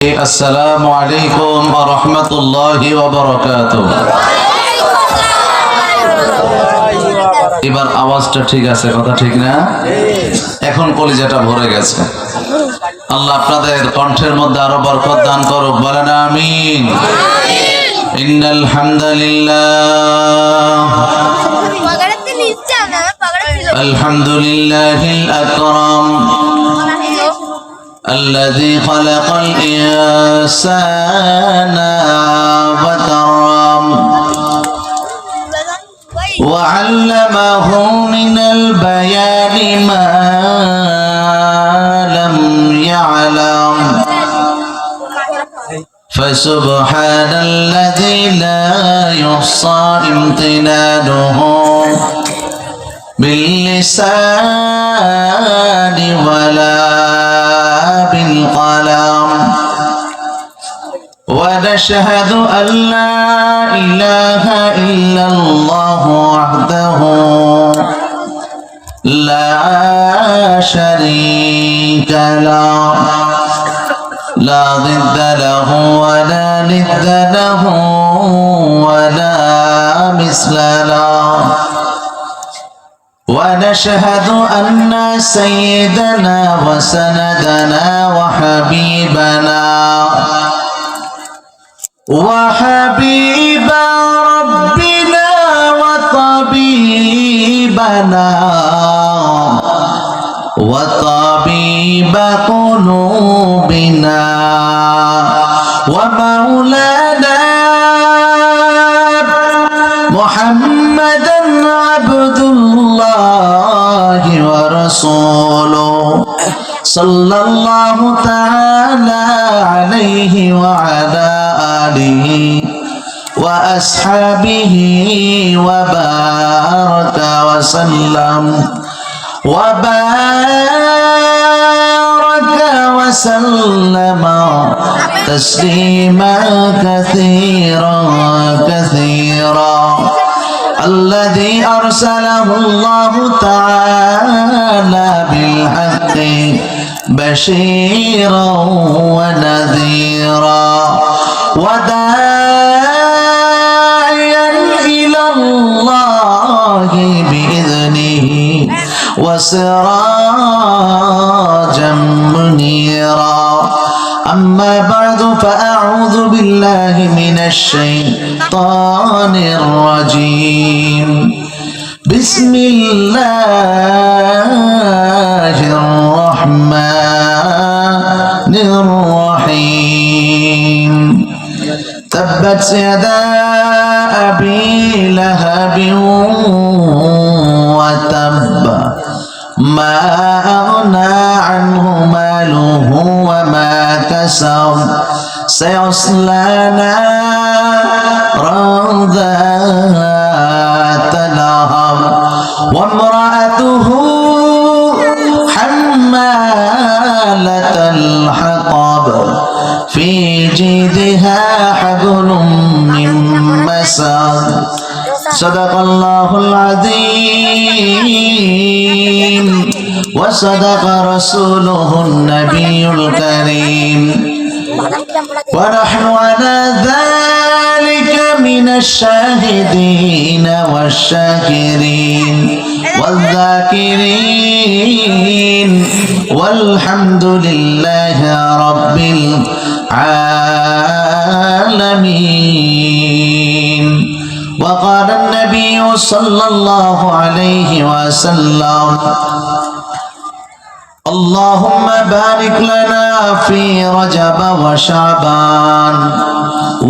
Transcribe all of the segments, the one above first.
আসসালামু আলাইকুম ওয়া রাহমাতুল্লাহি ওয়া বারাকাতুহু। এবার আওয়াজটা ঠিক আছে, কথা ঠিক না? এখন কলিজাটা ভরে গেছে। আল্লাহ আপনাদের কণ্ঠের মধ্যে আরো বরকত দান করুক, বলেন আমিন। ইন্নাল হামদুলিল্লাহ আলহামদুলিল্লাহিল আকরাম الذي خلق الإنسان وكرم وعلمه من البيان ما لم يعلم فسبحان الذي لا يحصى امتنانه باللسان ولا بالقلم ونشهد أن لا إله إلا الله وحده لا شريك له لا ضد له ولا ند له ولا مثل له ونشهد أن سيدنا وسندنا وحبيب ربنا وطبيب قلوبنا ومولانا محمدا عبد الله ورسوله صلى الله تعالى عليه وعلى آله وأصحابه وبارك وسلم تسليما كثيرا الذي أرسله الله تعالى بالحق بشيرا ونذيرا وداعيا إلى الله بإذنه وسراجا منيرا أما بعد فأعوذ بالله من الشيطان الرجيم بسم الله الرحمن الرحيم تبت يدا أبي لهب وتب ما أغنى عنه ماله وما كسب سيصلى نارا ذات لهب وامرأته حمالة الحطب في جيدها حبل من مسد صدق الله العظيم وصدق رسوله النبي الكريم ونحن على ذلك من الشاهدين والشاكرين والذاكرين والحمد لله رب العالمين. وقال النبي صلى الله عليه وسلم اللهم بارك لنا في رجب وشعبان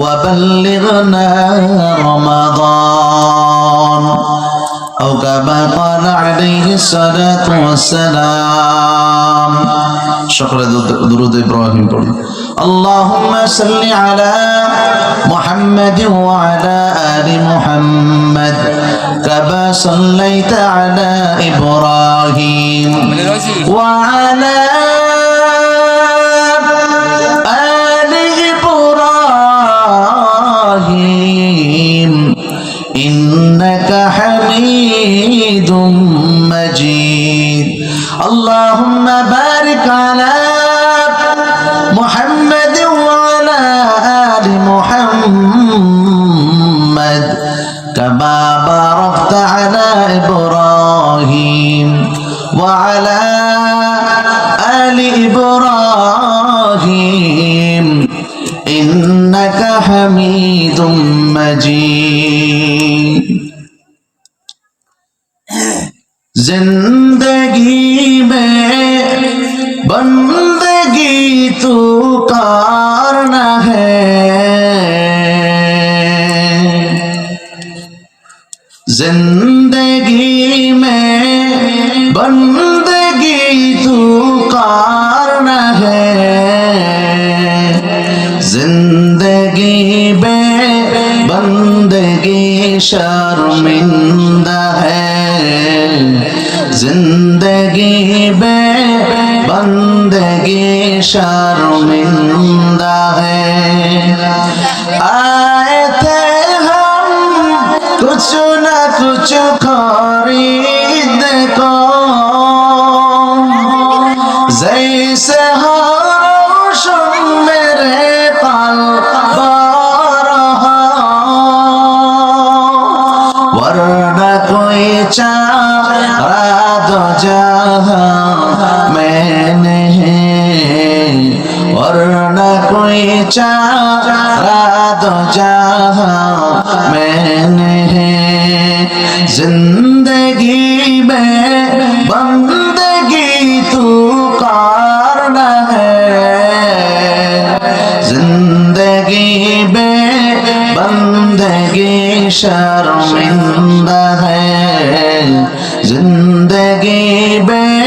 وبلغنا رمضان أو كما قال عليه الصلاة والسلام. شكرا درود إبراهيم পড়ি اللهم صل على محمد وعلى آل محمد كما صليت على إبراهيم وعلى آل إبراهيم إنك حميد مجيد. اللهم بارك على محمد হামিদুম মাজিদ। जिंदगी में बंदगी तू करना है, जिंदगी में बंदगी तू करना है, जिंदगी में बंदगी शर्मिंदा है, जिंदगी में बंदगी शर्मिंदा है। आए थे हम कुछ न कुछ खरीद को, जैसे हो रोशन मेरे क़ल्ब रहा, वरना कोई चारा दो जहां मैंने है, वरना कोई चारा दो जहां मैंने है, जिंदगी में बंदगी तू करना है, जिंदगी में बंदगी शर्मिंदा है, जिंदगी में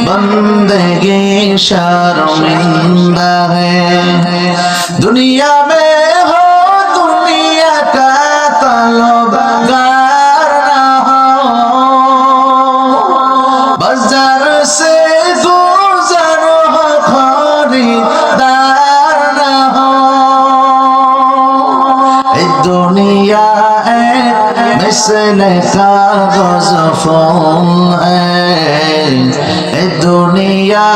बंदगी शर्मिंदा है। दुनिया में हो दुनिया का तलबगार ना हो, बाजार से गुजर हो खरीदार ना हो, दुनिया मिसले कागज फूल है, दुनिया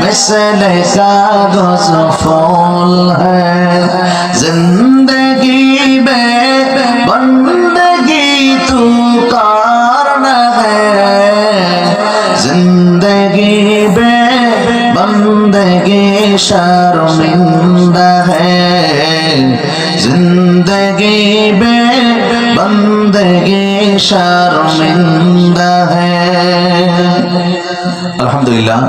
मिसले कागज फूल है, जिंदगी में बंदगी तू करना है, जिंदगी में बंदगी शर्मिंदा है, जिंदगी में बंदगी शर्मिंदा है। আলহামদুলিল্লাহ,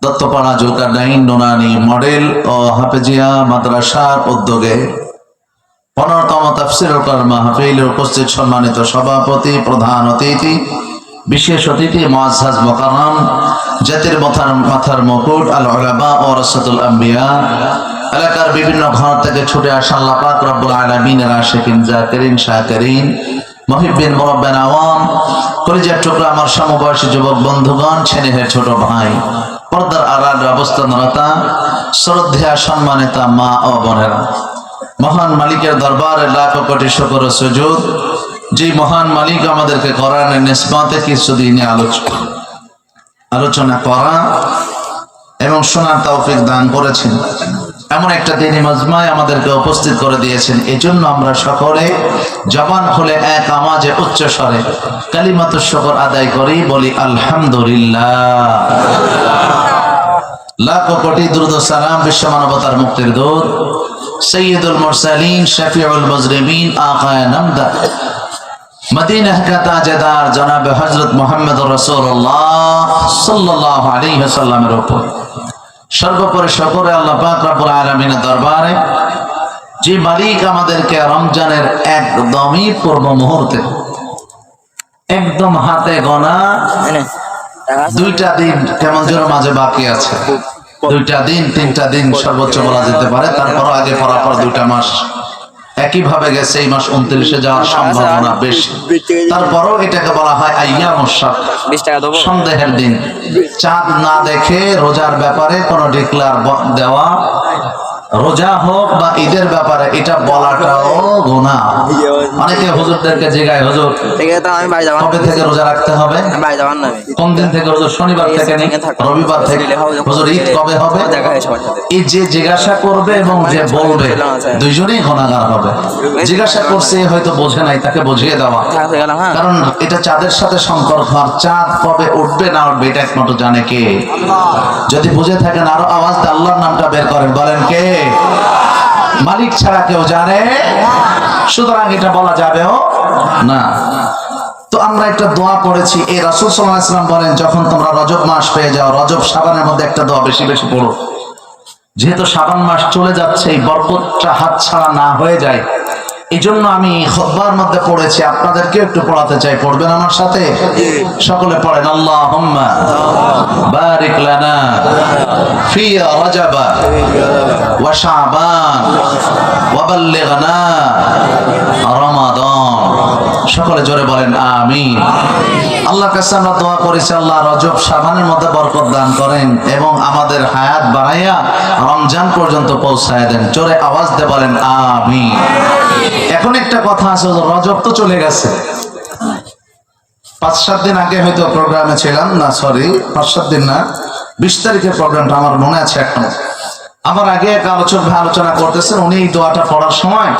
দত্তপাড়া জুলকারনাইন নুরানী মডেল ও হাফেজিয়া মাদ্রাসার উদ্যোগে 15তম তাফসীরুল কোরআন মাহফিলে উপস্থিত সম্মানিত সভাপতি, প্রধান অতিথি, বিশেষ অতিথি, মুআজ্জাজ মুকাররম, জাতির মাথার মুকুট, আল উলামা ও রাসাতুল আম্বিয়া, এলাকার বিভিন্ন ঘর থেকে ছুটে আসা আল্লাহ পাক রব্বুল আলামিনের আশিকিন, জাকিরিন, শাকিরিন, মুহিব্বিন, মুরাব্বিন, আওয়াম, কলিজার টুকরা আমার সমবয়সী যুবক বন্ধুগণ, ছেলেহের ছোট ভাই, পর্দার আড়ালে অবস্থানরতা শ্রদ্ধেয়া সম্মানিতা মা ও বোনেরা, মহান মালিকের দরবারে লাখো কোটি শুকর ও সুজুদ, যে মহান মালিক আমাদেরকে কোরআনের নিসবতে কিছুদিন আলোচনা করা এবং শোনার তৌফিক দান করেছেন। এমন একটা দিনী মজমায় আমাদেরকে উপস্থিত করে দিয়েছেন। এই জন্য আমরা সকলে জবান খুলে এক আওয়াজে উচ্চ স্বরে কালিমাতুশ শুকর আদায় করি, বলি আলহামদুলিল্লাহ। লাখো কোটি দুরূদ ও সালাম বিশ্ব মানবতার মুক্তির দূত সৈয়দুল মুরসালিন, শফিউল মুজরিমিন, আকায়ে নামদা, মদিনা কা তাজদার জনাবে হযরত মুহাম্মদুর রাসূলুল্লাহ সাল্লাল্লাহু আলাইহি ওয়াসাল্লামের উপর সর্বোপরি শুকর আল্লাহ পাক রব্বুল আলামিনের দরবারে, যে মালিক আমাদেরকে রমজানের একদমই পূর্ব মুহূর্তে, একদম হাতে গোনা 2টা দিন কেমন যেন মাঝে বাকি আছে, 2টা দিন 3টা দিন সর্বোচ্চ বলা যেতে পারে, তারপর আগে পরাপর 2টা মাস একইভাবে গেছে। এই মাস 29-এ যাওয়ার সম্ভাবনা বেশি, তারপরও এটাকে বলা হয় আইয়ামুশ শাক, সন্দেহের দিন। চাঁদ না দেখে রোজার ব্যাপারে কোনো ডিক্লার দেওয়া, রোজা হোক বা ঈদের ব্যাপারে এটা বলাটাও গুনাহ। অনেকে হুজুরদেরকে জিজ্ঞাসা, হুজুর কবে থেকে রোজা রাখতে হবে? কোন দিন থেকে? হুজুর শনিবার থেকে নেই, রবিবার থেকে। হুজুর ঈদ কবে হবে? এই যে জিজ্ঞাসা করবে এবং যে বলবে দুইজনেই গুনাহগার হবে। জিজ্ঞাসা করছে হয়তো বোঝে নাই, তাকে বুঝিয়ে দেওয়া, কারণ এটা চাঁদের সাথে সম্পর্ক। আর চাঁদ কবে উঠবে না উঠবে এটা একমাত্র জানে কে? যদি বুঝে থাকেন আরো আওয়াজ দিয়ে আল্লাহর নামটা বের করেন, বলেন কে? মালিক ছাড়া কেউ জানে, সুতরাং এটা বলা যাবেও না। তো আমরা একটা দোয়া পড়েছি, এই রাসূল সাল্লাল্লাহু আলাইহি ওয়াসাল্লাম বলেন যখন তোমরা রজব মাস পেয়ে যাও, রজব শাবানের মধ্যে একটা দোয়া বেশি বেশি পড়ো, যেহেতু শাবান মাস চলে যাচ্ছে, এই বরকতটা হাতছাড়া না হয়ে যায়। এই জন্য আমি খুতবার মধ্যে পড়েছি, আপনাদেরকে একটু পড়াতে চাই, পড়বেন আমার সাথে? সকলে পড়েন, আল্লাহুম্মা বারিক লানা ফি রজব ওয়া শাবান ওয়া বাল্লিগনা রমাদান। সকলে জোরে বলেন আমিন। আল্লাহর কাছে আমরা দোয়া করেছি, আল্লাহ রজব শাবানের মধ্যে বরকত দান করেন এবং আমাদের হায়াত বাড়াইয়া রমজান পর্যন্ত পৌঁছায় দেন। জোরে আওয়াজ দিয়ে বলেন আমিন। এখন একটা কথা আছে, রজব তো চলে গেছে, 5-7 দিন আগে হয়তো প্রোগ্রামে ছিলাম, না সরি 5-7 দিন না, 20 তারিখের প্রোগ্রামটা আমার মনে আছে এখন। আমার আগে এক আলোচক ভাই আলোচনা করতেছেন, উনি এই দোয়াটা পড়ার সময়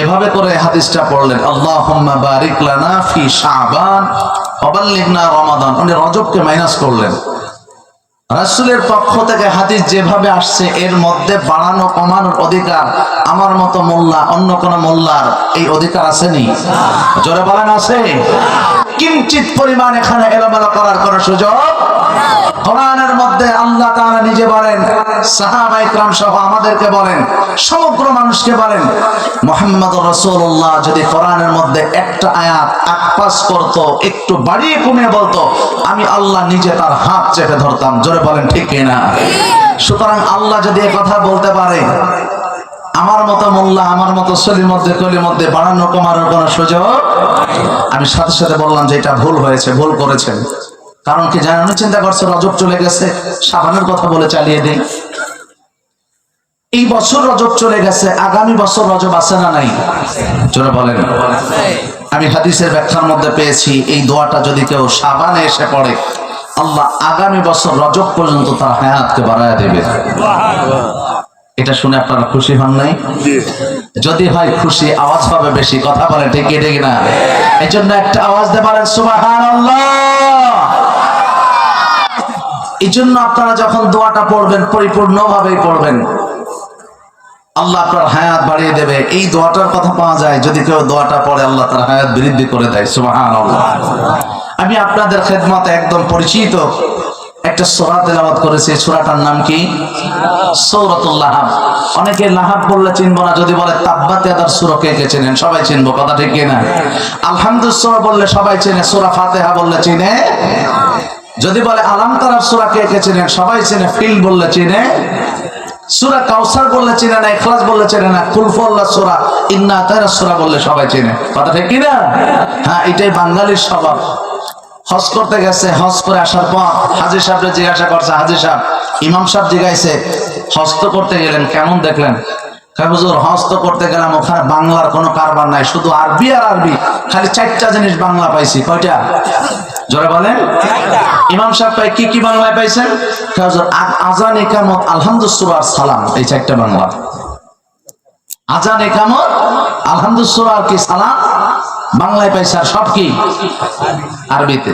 এভাবে করে হাদিসটা পড়লেন, আল্লাহুম্মা বারিক লানা ফি শাবান ওয়া বাল্লিগনা রমাদান। উনি রজবকে মাইনাস করলেন। রাসূলের পক্ষ থেকে হাদিস যেভাবে আসছে, এর মধ্যে বাড়ানো কমানোর অধিকার আমার মতো মোল্লা, অন্য কোন মোল্লার এই অধিকার আসেনি? জোরে বলেন আছে? কিঞ্চিত পরিমাণ এখানে এলোমেলো করার কোনো সুযোগ। কোরআনের মধ্যে আল্লাহ তাআলা নিজে বলেন, সাহাবা ইকরাম সহ আমাদেরকে বলেন, সমগ্র মানুষকে বলেন, মুহাম্মদুর রাসূলুল্লাহ যদি কোরআনের মধ্যে একটা আয়াত আকপাস করত, একটু বাড়িয়ে কমিয়ে বলতো, আমি আল্লাহ নিজে তার হাত চেপে ধরতাম। জোরে বলেন ঠিক কিনা? সুতরাং আল্লাহ যদি এই কথা বলতে পারে, আমার মতো মোল্লা, আমার মতো সলির মধ্যে কলির মধ্যে বাড়ানো কমানোর কোনো সুযোগ। আমি সাথে সাথে বললাম যে এটা ভুল হয়েছে, ভুল করেছেন। কারণ কি জানেন, উনি চিন্তা করছে রজব চলে গেছে, শাবানের কথা বলে চালিয়ে দেই। এই বছর রজব চলে গেছে, আগামী বছর রজব আছে না নাই? জোরে বলেন। আমি হাদিসের ব্যাখ্যার মধ্যে পেয়েছি, এই দোয়াটা যদি কেউ শাবানে এসে পড়ে, আল্লাহ আগামী বছর রজব পর্যন্ত তার হায়াতকে বাড়ায় দেবে। এটা শুনে আপনারা খুশি হন নাই? যদি হয় খুশি, আওয়াজ পাবে বেশি। কথা বলে ঠিক ঠিক না? এই জন্য একটা আওয়াজ দিয়ে বলেন সুবহানাল্লাহ। এই জন্য আপনারা যখন দোয়াটা পড়বেন, পরিপূর্ণভাবেই পড়বেন, আল্লাহ আপনার হায়াত বাড়িয়ে দেবে। এই দোয়াটার কথা পাওয়া যায়, যদি কেউ দোয়াটা পড়ে আল্লাহ তার হায়াত বৃদ্ধি করে দেয়। সুবহানাল্লাহ। আমি আপনাদের খেদমতে একদম পরিচিত একটা সূরা তেলাওয়াত করেছি। সূরাটার নাম কি? সূরাতুল লাহাব। অনেকে লাহাব বললে চিনবো না, যদি বলে তাব্বাত ইয়াদার সূরা কে কে চেনেন? সবাই চিনবো, কথা ঠিক কি না? আলহামদুলিল্লাহ সূরা বললে সবাই চেনে, সূরা ফাতিহা বললে চিনে। যদি বলে আলাম তারার সূরা কে কে চেনেন? সবাই চেনে। ফিল বললে চিনে। সূরা কাউসার বললে চিনে না, ইখলাস বললে চিনে না, কুল হুয়াল্লাহু সূরা, ইন্না আতাইনাস সূরা বললে সবাই চিনে। কথা ঠিক কি না? হ্যাঁ, এটাই বাঙালির স্বভাব। হজ করতে গেছে, হজ করে আসার পর হাজী সাহেবকে জিজ্ঞাসা করছে, হাজী সাহেব, ইমাম সাহেব জিজ্ঞাসে, হজ তো করতে গেলেন, কেমন দেখলেন? হুজুর, হজ তো করতে গেলাম, ওখানে বাংলার কোনো কারবার নাই, শুধু আরবি আর আরবি, খালি 4টা জিনিস বাংলা পাইছি। কয়টা? জোরে বলেন। ইমাম সাহেব পাই কি কি বাংলায় পাইছেন? হুজুর, আযান, ইকামত, আলহামদুলিল্লাহ, সালাম, এই 4টা বাংলা। আযান, ইকামত, আলহামদুলিল্লাহ আর কি সালাম বাংলায় পাইছে, আর সব কি আরবিতে।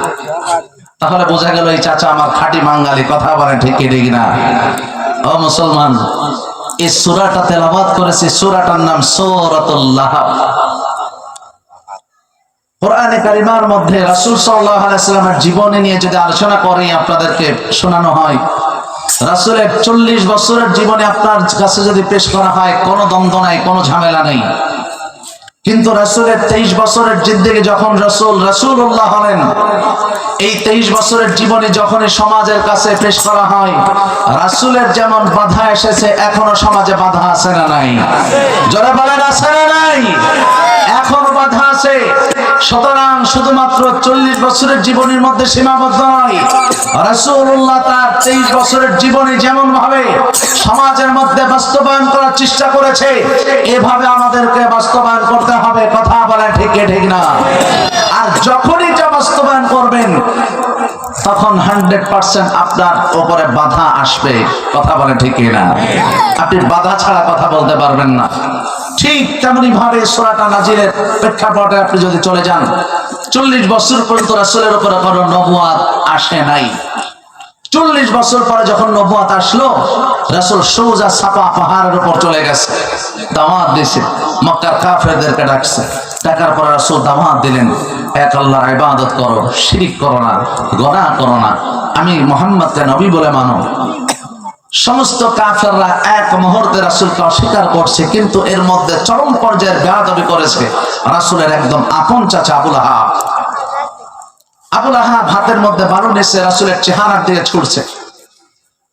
তাহলে বোঝা গেল এই চাচা আমার খাঁটি বাঙালি। কথা বলে ঠিক ঠিক না? ও মুসলমান, এই সূরাটা তেলাওয়াত করেছে, সূরাটার নাম সূরাতুল লাহাব। কোরআনে কারিমার মধ্যে রাসূল সাল্লাল্লাহু আলাইহি ওয়াসাল্লামের জীবনী নিয়ে যদি আলোচনা করি, আপনাদেরকে শোনানো হয়, রাসূলের 40 বছরের জীবনে আপনার কাছে যদি পেশ করা হয়, কোনো দ্বন্দ্ব নাই, কোনো ঝামেলা নেই। কিন্তু রাসূলের 23 বছরের জিন্দেগি যখন রাসূলুল্লাহ হলেন, এই 23 বছরের জীবনে যখন সমাজের কাছে পেশ করা হয়, রাসূলের যেমন বাধা এসেছে, এখনো সমাজে বাধা আছে না নাই? জোরে বলেন, আছে না নাই? এখনো বাধা আছে। সুতরাং শুধুমাত্র 40 বছরের জীবনের মধ্যে সীমাবদ্ধ নয়, রাসূলুল্লাহ তার 23 বছরের জীবনে যেমন ভাবে সমাজের মধ্যে বাস্তবায়ন করার চেষ্টা করেছে, এভাবে আমাদেরকে বাস্তবায়ন করতে হবে। কথা বলেন ঠিক ঠিক না? আর যখনই এটা বাস্তবায়ন করবেন, তখন 100% আপনার উপরে বাধা আসবে। কথা বলেন ঠিক না? আপনি বাধা ছাড়া কথা বলতে পারবেন না। ঠিক তেমনি ভাবে সূরাটা নাজিলের প্রেক্ষাপটে আপনি যদি চলে যান, 40 বছর পর্যন্ত রাসূলের উপরে কোনো নবুয়ত আসে নাই। 40 বছর পরে যখন নবুয়ত আসলো, রাসূল সোজা সাফা পাহাড়ের উপর চলে গেছে, দাওয়াত দিয়েছে, মক্কার কাফেরদেরকে ডাকছে। ডাকার পর রাসূল দাওয়াত দিলেন, এক আল্লাহর ইবাদত করো, শিরক করো না, গুনাহ করো না, আমি মুহাম্মদকে নবী বলে মানো। সমস্ত কাফেররা এক মুহূর্তে রাসূলকে অস্বীকার করছে, কিন্তু এর মধ্যে চরম পর্যায়ের বেয়াদবি করেছে রাসূলের একদম আপন চাচা আবু লাহাব। আবু লাহাব হাতের মধ্যে বালু নিয়ে রাসূলের চেহারার দিকে ছুটছে।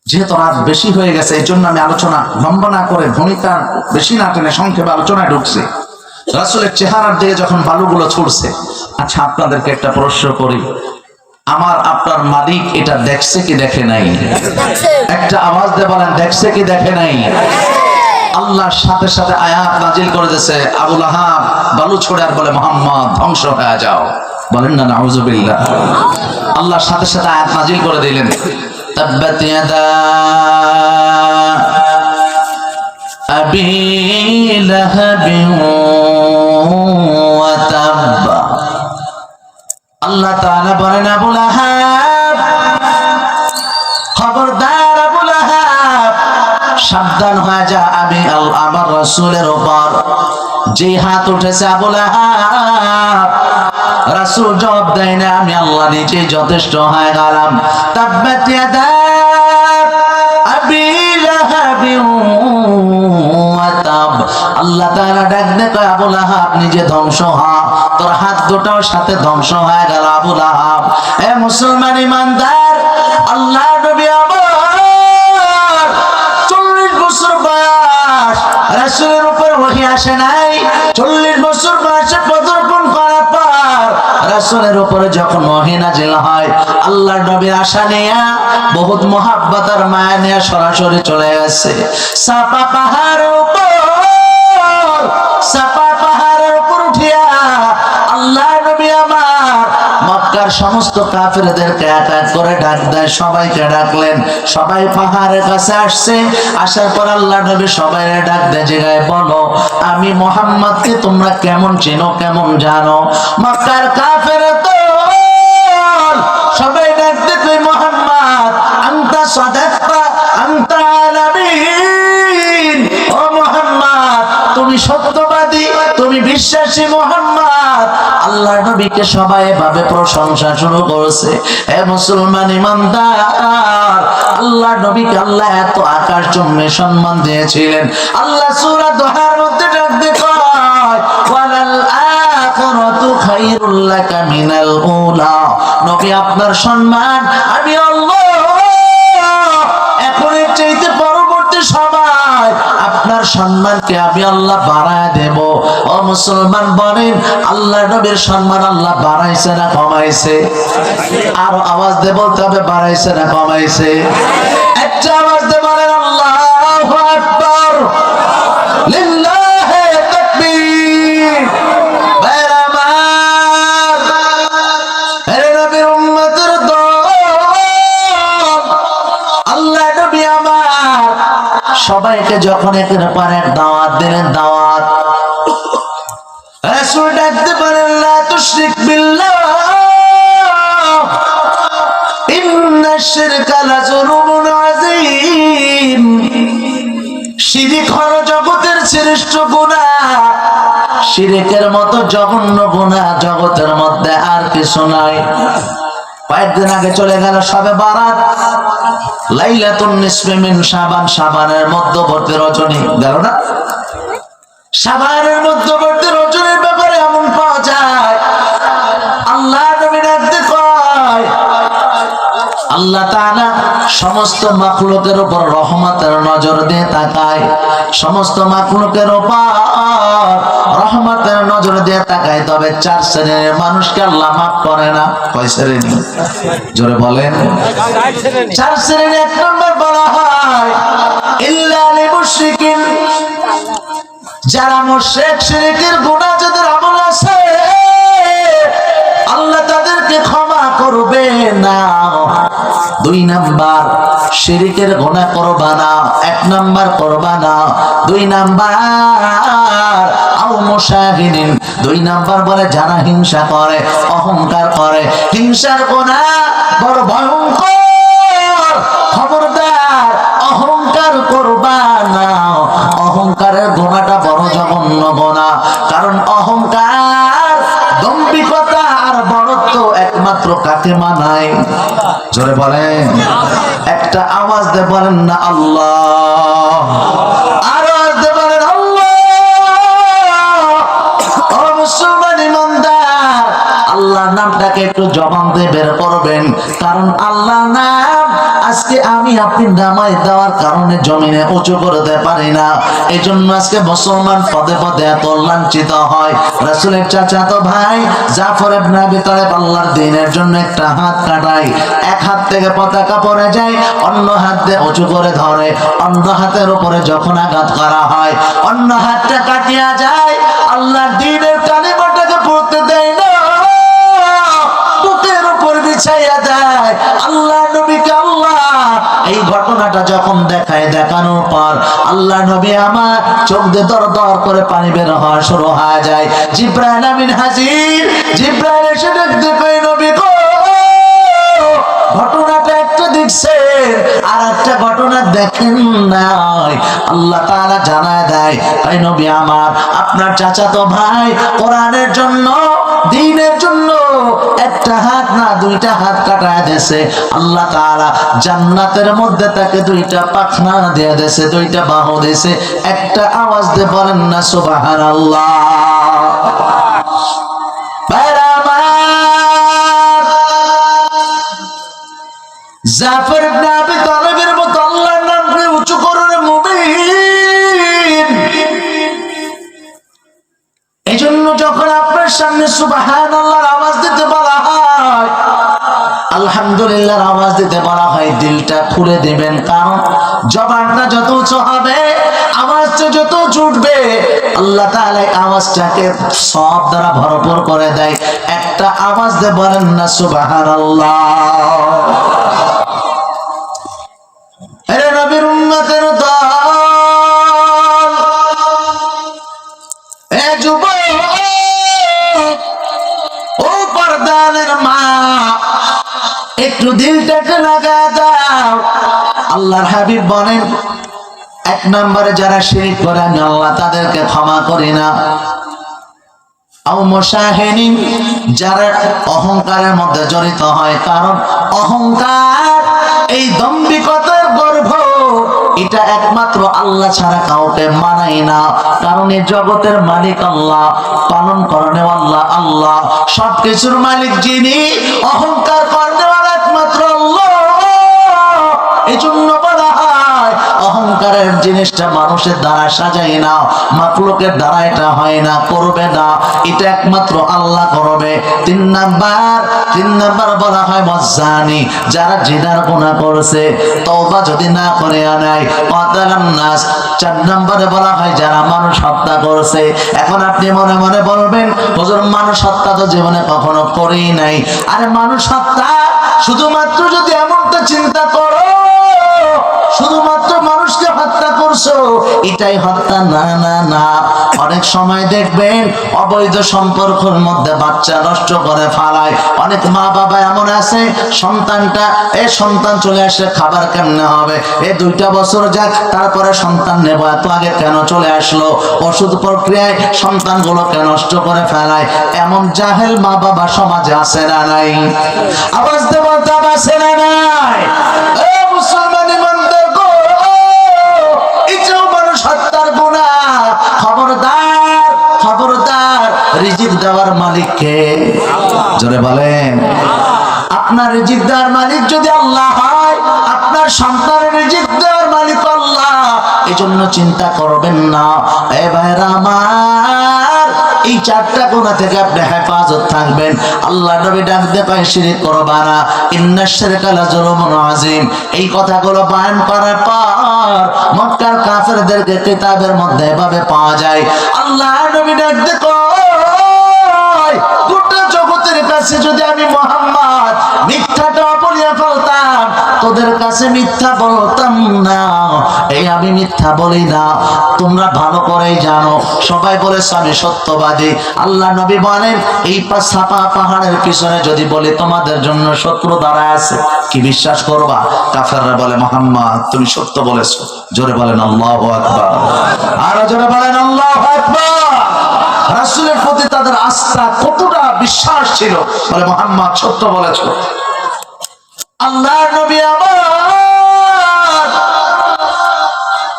যেহেতু রাত বেশি হয়ে গেছে, এই জন্য আমি আলোচনা লম্বা না করে, ভূমিকা বেশি না টেনে সংক্ষেপে আলোচনায় ঢুকছি। রাসূলের চেহারার দিকে যখন বালুগুলো ছুটছে, আচ্ছা আপনাদেরকে একটা প্রশ্ন করি, আমার আপনার মালিক এটা দেখছে কি দেখে নাই? একটা আওয়াজ দিয়ে বলেন, দেখছে কি দেখে নাই? আল্লাহর সাথে সাথে আয়াত নাজিল করে দিয়েছে, আবু লাহাব বালু ছড়ে আর বলে, মুহাম্মদ ধ্বংস হয়ে যাও। বলেন না নাউযুবিল্লাহ। আল্লাহর সাথে সাথে আয়াত নাজিল করে দিলেন, তাব্বাত ইয়াদা আবি লাহাবিন ওয়া তাব্বা। আল্লাহ তাআলা বলেন, আবু লাহাব, খবরদার আবু লাহাব, সাবধান হয়ে যা, আমি আমার রাসূলের উপর যে হাত উঠেছে আবু লাহাব। রাসূল জবাব দেয় না, আমি আল্লাহ নিজে যথেষ্ট হয়ে গেলাম। তাব্বাত ইয়াদা আবি লাহাবিন ওয়া তাব। আল্লাহ তাআলা ডাক দেয়, আবু লাহাব নিজে ধ্বংস হ, তোর হাত দুটোর সাথে ধ্বংস হয়ে গেল আবু লাহাব। এ মুসলমান ইমানদার, আল্লাহ নবী আমার 40 বছর বয়স, রাসূলের উপর ওহী আসে নাই। 40 বছর বয়সে পদার্পণ করার পর রাসূলের উপরে যখন ওহী নাজিল হয়, আল্লাহর নবীর আশা নিয়ে, বহুত মোহাব্বত আর মায়া নিয়ে সরাসরি চলে গেছে সাফা পাহাড়ের উপর। সাফা পাহাড়ের উপর উঠিয়া আল্লাহ নবী আমার মক্কার সমস্ত কাফেরদেরকে এক এক করে ডাক দেয়, সবাইকে ডাকলেন, সবাই পাহাড়ের কাছে আসছে। আসার পর আল্লাহ নবী সবাই ডাক দেয়, জায়গায় বলো, আমি মুহাম্মদকে তোমরা কেমন চিনো, কেমন জানো? মক্কার কাফেররা তো সবাই ডাক দেয়, মুহাম্মদ আনতা সাদাকতা আনতা আলামিন, ও মুহাম্মদ তুমি সত্যবাদী, তুমি বিশ্বাসী মুহাম্মদ। আল্লাহ নবীকে সবাই ভাবে প্রশংসা শুরু করেছে। হে মুসলমান ইমানদার, আল্লাহ নবীকে আল্লাহ এত আকাশ জন্মে সম্মান দিয়েছিলেন। আল্লাহ সূরা দোহার মধ্যে ডাক দিয়ে কয়, ওয়ালাল আখিরাতু খায়রুল লাকা মিনাল উলা। নবী আপনার সম্মান আমি আল্লাহ এখন এর চাইতে পরবর্তী সময় আপনার সম্মানকে আমি আল্লাহ বাড়ায় দেব। ও মুসলমান বলেন, আল্লাহ নবীর সম্মান আল্লাহ বাড়াইছে না কমাইছে? আর আওয়াজ দিয়ে বলতে হবে, বাড়াইছে না কমাইছে? একটা আওয়াজ দিয়ে বলেন, আল্লাহু আকবার, লিল্লাহি তাকবীর। নবীর উম্মতের দল, আল্লাহ নবী আমার সবাইকে যখন একের পর এক দাওয়াত দিলেন, দাওয়াত রাসূল ডাকতে পারেন, লা তুশরিক বিল্লাহ ইন্নাশ শিরকা লাযুলুমুন আযীম। শিরক হলো জগতের শ্রেষ্ঠ গুনাহ। শিরকের মতো জঘন্য গুনাহ জগতের মধ্যে আর কিছু নাই। কয়েকদিন আগে চলে গেল শবে বরাত, লাইলাতুন নিসফি মিন শাবান, শাবানের মধ্যবর্তী রজনী গেল না? শাবানের মধ্যবর্তী রজনীর ব্যাপারে এমন পাওয়া যায়, আল্লাহ নবী ডাকতে কয়, আল্লাহ তাআলা সমস্ত মাখলুকের উপর রহমতের নজর দিয়ে তাকায়, সমস্ত মাখলুকের উপর রহমতের নজর দিয়ে তাকায়। তবে 4 শ্রেণীর মানুষকে আল্লাহ মাফ করে না। কয় শ্রেণী? জোরে বলেন। 4 শ্রেণী। 1 নম্বর বলা হয় ইল্লা লিল মুশরিকিন, যারা মুশরিক, শিরকের গুনাহ যাদের আমল আছে, আল্লাহ তাদেরকে ক্ষমা করবে না। 2 নাম্বার, শিরকের গুনাহ করবা না। 1 নাম্বার করবা না। 2 নাম্বার আও মুশাহিদিন, 2 নাম্বার বলে যারা হিংসা করে, অহংকার করে। হিংসার গুনাহ বড় ভয়ঙ্কর, অহংকারের গোনাটা বড় জঘন্য গোনা। কারণ অহংকার, দম্ভিকতা আর বড়ত্ব একমাত্র কাকে মানায়? জোরে বলেন, একটা আওয়াজ দিয়ে বলেন না আল্লাহ, আরো দিয়ে বলেন আল্লাহ। ও মুসলমান ইমানদার, আল্লাহর নামটাকে একটু জবান দিয়ে বের করবেন। কারণ আল্লাহর নাম আজকে আমি আপনি নামাই দেওয়ার কারণে জমিনে উঁচু করতে পারি না। এই জন্য আজকে মুসলমান পদে পদে এত লাঞ্ছিত হয়। রাসূলের চাচাতো ভাই জাফর ইবনে আবি তালেব আল্লাহর দ্বীনের জন্য একটা হাত কাটায়, এক হাত থেকে পতাকা পড়ে যায়, অন্য হাত দিয়ে উঁচু করে ধরে, অন্য হাতের উপরে যখন আঘাত করা হয় অন্য হাতটা কাটিয়া যায়, আল্লাহর দ্বীনের কালিমাটাকে পড়তে দেয় না, বুকের উপর বিছাইয়া দেয়। আল্লাহ নবীকে আল্লাহ এই ঘটনাটা যখন দেখানোর পর আল্লাহ নবী আমার চোখ দিয়ে দর দর করে পানি বের হওয়া শুরু হয়ে যায়। জিবরাইল আমিন হাজির, জিবরাইল এসে দেখতে পাই নবী গো, ঘটনাটা একটা দেখছেন আর একটা ঘটনা দেখেন নাই। আল্লাহ তাআলা জানায় দেয়, তাই নবী আমার আপনার চাচাতো ভাই কোরআনের জন্য, দ্বীনের জন্য একটা হাত না দুইটা হাত কাটায় দিয়েছে। আল্লাহ তাআলা জান্নাতের মধ্যে তাকে দুইটা পাখনা দিয়ে দিয়েছে, দুইটা বাহু দিয়েছে। একটা আওয়াজ দিয়ে বলেন না সুবহানাল্লাহ। জাফর ইবনে আবি তালেবের মতো আল্লাহর নামকে উঁচু করুন মুমিন। এজন্য যখন আপনার সামনে সুবহানাল্লাহর আওয়াজ দিতে বলা হয়, আলহামদুলিল্লাহর আওয়াজ দিতে বলা হয়, দিলটা খুলে দিবেন। কারণ জবানটা যত উঁচু হবে, আওয়াজটা যত উঠবে, আল্লাহ তাআলা আওয়াজটাকে সব দ্বারা ভরপুর করে দেয়। একটা আওয়াজ দিয়ে বলেন না সুবহানাল্লাহ। হে নবীর উম্মতের দল, হে যুবক, ও পর্দানের মা, একটু দিলটাকে লাগা দাও। আল্লাহর হাবিব বলেন, এক নম্বরে যারা শিরক করে আমি আল্লাহ তাদেরকে ক্ষমা করি না। যারা অহংকারের মধ্যে জড়িত হয়, কারণ অহংকার, এই দম্ভিকতার গর্ভ, এটা একমাত্র আল্লাহ ছাড়া কাউকে মানাই না। কারণ এই জগতের মালিক আল্লাহ, পালন করনে আল্লাহ, আল্লাহ সবকিছুর মালিক যিনি, অহংকার করনে একমাত্র আল্লাহ। এই জন্য বলা হয় অহংকারের জিনিসটা মানুষের দ্বারা সাজাই না, মাখলুকের দ্বারা এটা হয় না, করবে না, এটা একমাত্র আল্লাহ করবে। তিন নাম্বার বলা হয় মজ্জানি, যারা জিনার গুনাহ করেছে, তওবা যদি না করে আনায়, কাতালান নাস। 4 নম্বরে বলা হয় যারা মানুষ হত্যা করেছে। এখন আপনি মনে মনে বলবেন, হুজুর মানুষ হত্যা তো জীবনে কখনো করেই নাই। আরে মানুষ হত্যা শুধুমাত্র যদি এমনটা চিন্তা করো শুধুমাত্র মানুষকে হত্যা করছো এটাই হত্যা, না না না। অনেক সময় দেখবেন অবৈধ সম্পর্কের মধ্যে বাচ্চা নষ্ট করে ফেলায়। অনেক মা বাবা এমন আছে, সন্তানটা সন্তান চলে আসে, খাবার কেমনে হবে, 2টা বছর যাক তারপরে সন্তান নেব, এত আগে কেন চলে আসলো, ওষুধ প্রক্রিয়ায় সন্তানগুলোকে নষ্ট করে ফেলায়। এমন জাহেল মা বাবা সমাজে আছে না নাই? আওয়াজ দেব আছে না নাই? মুসলমান ইমানদার গো, এটাও মানুষ হত্যার গুনাহ। খবরদার, খবরদার, রিজিক দেওয়ার মালিক কে? জোরে বলেন। আপনার রিজিক দেওয়ার মালিক যদি আল্লাহ হয়, আপনার সন্তানের রিজিক দেওয়ার মালিক আল্লাহ। এজন্য চিন্তা করবেন না। এ ভাইরা আমার, এই 4টা গুনাহ থেকে আপনি হেফাজত থাকবেন। আল্লাহ নবী ডাক দিয়ে কয় শিরক করবা না, ইন্নাশ শিরকা লাযুলুমুন আযীম। এই কথাগুলো বয়ান করার পর মক্কার কাফেরদেরকে কিতাবের মধ্যে এভাবে পাওয়া যায়। আল্লাহ নবী ডাক দিয়ে কয়, গোটা জগতের কাছে যদি আমি মুহাম্মদ মিথ্যাটা বলিয়া ফেলতাম, তোদের কাছে মিথ্যা বলতাম না। এই আমি মিথ্যা বলি না, তোমরা ভালো করেই জানো। সবাই বলেছে আমি সত্যবাদী। আল্লাহ নবী বলেন, এই সাপা পাহাড়ের পিছনে যদি বলি তোমাদের জন্য শত্রু দাঁড়ায় আছে, কি বিশ্বাস করবা? কাফেররা বলে মুহাম্মদ তুমি সত্য বলেছো। জোরে বলেন আল্লাহু আকবার। আর যারা বলেন আল্লাহু আকবার। রাসূলের প্রতি তাদের আস্থা কতটা বিশ্বাস ছিল, বলে মুহাম্মদ সত্য বলেছে। আল্লাহর নবী আমার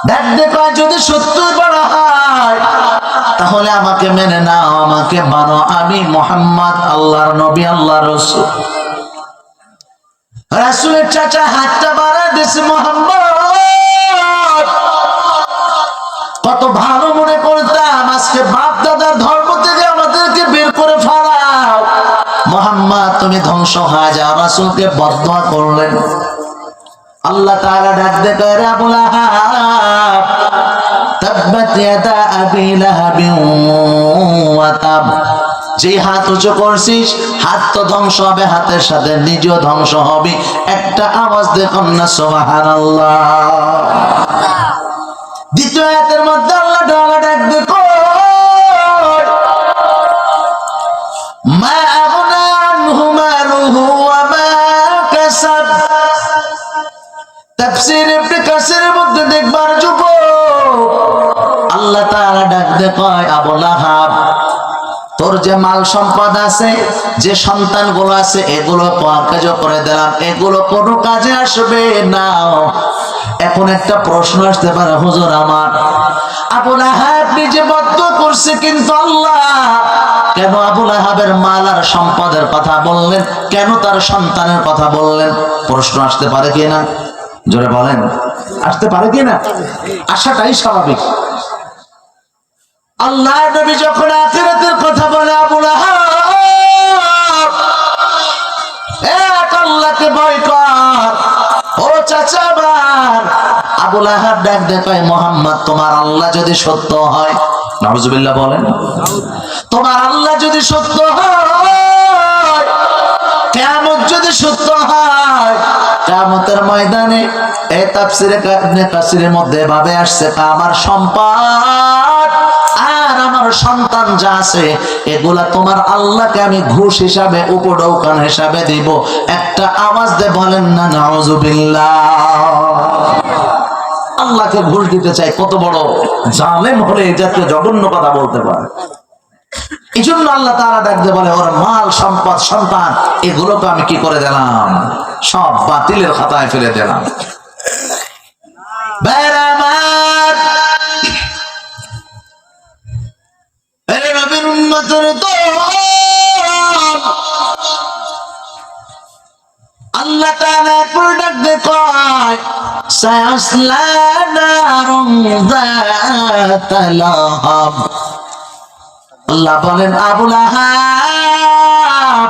ডাক দেখো, যদি সত্য বলা হয় তাহলে আমাকে মেনে নাও, আমাকে মানো, আমি মুহাম্মদ আল্লাহর নবী, আল্লাহর রাসূল। রাসূলের চাচা হাতটা বাড়ায় দিয়েছে, মুহাম্মদ কত ভালো মনে করতাম, আজকে বাপ দাদার ধর্ম থেকে আমাদেরকে বের করে ফেলাও, মুহাম্মদ তুমি ধ্বংস হয়ে যাও। রাসূলকে বদদোয়া করলেন। আল্লাহ তাআলা ডাক দেখে, আবু লাহাব তাব্বাত ইয়াদা আবি লাহাবিন ওয়া তাব, যে হাত উঁচু করছিস হাত তো ধ্বংস হবে, হাতের সাথে নিজেও ধ্বংস হবে। একটা আওয়াজ দেখুন না সুবহানাল্লাহ। দ্বিতীয় আয়াতের মধ্যে আল্লাহ তাআলা ডাক দেখো, মা আগনা আনহু মালুহু ওয়া মা কাসাব। তাফসীর ইবনে কাসিরের মধ্যে দেখবার যুগ আল্লাহ তাআলা ডাক দেখো, আবু লাহাব তোর যে মাল সম্পদ আছে, যে সন্তানগুলো আছে, এগুলো পাকাজ করে দিলাম, এগুলো কোনো কাজে আসবে না। এখন একটা প্রশ্ন আসতে পারে, হুজুর আমার আবু লাহাব নিজে বদদোয়া করছে, কিন্তু আল্লাহ কেন আবু লাহাবের মাল আর সম্পদের কথা বললেন, কেন তার সন্তানের কথা বললেন? প্রশ্ন আসতে পারে কি না? জোরে বলেন, আসতে পারে কি না? আসাটাই স্বাভাবিক। আল্লাহ নবী যখন আখিরাতের কথা বলে, আবু লাহাব এক আল্লাহকে ভয় কর, ও চাচা আমার। আবু লাহাব ডাক দেখায়, মুহাম্মদ তোমার আল্লাহ যদি সত্য হয়, নাউজুবিল্লাহ বলেন, তোমার আল্লাহ যদি সত্য হয়, কিয়ামত যদি সত্য হয়, কিয়ামতের ময়দানে এই তাফসীরে ইবনে কাসিরের মধ্যে ভাবে আসছে, আমার সম্পদ আর আমার সন্তান যা আছে এগুলা তোমার আল্লাহকে আমি ঘুষ হিসাবে, উপঢৌকন হিসাবে দিব। একটা আওয়াজ দিয়ে বলেন না নাউজুবিল্লাহ। আল্লাহকে ঘুষ দিতে চাই, কত বড় জালেম হলে এই জাতীয় জঘন্য কথা বলতে পারে। এই জন্য আল্লাহ তাআলা ডাক দিয়ে বলে, ওর মাল সম্পদ সন্তান এগুলোকে আমি কি করে দিলাম, সব বাতিলের খাতায় ফেলে দিলাম। আল্লাহ তাআলা ডাক দিয়ে কয়, সায়াসলা নারুন যাতা লাহাব। আল্লাহ বলেন, আবু লাহাব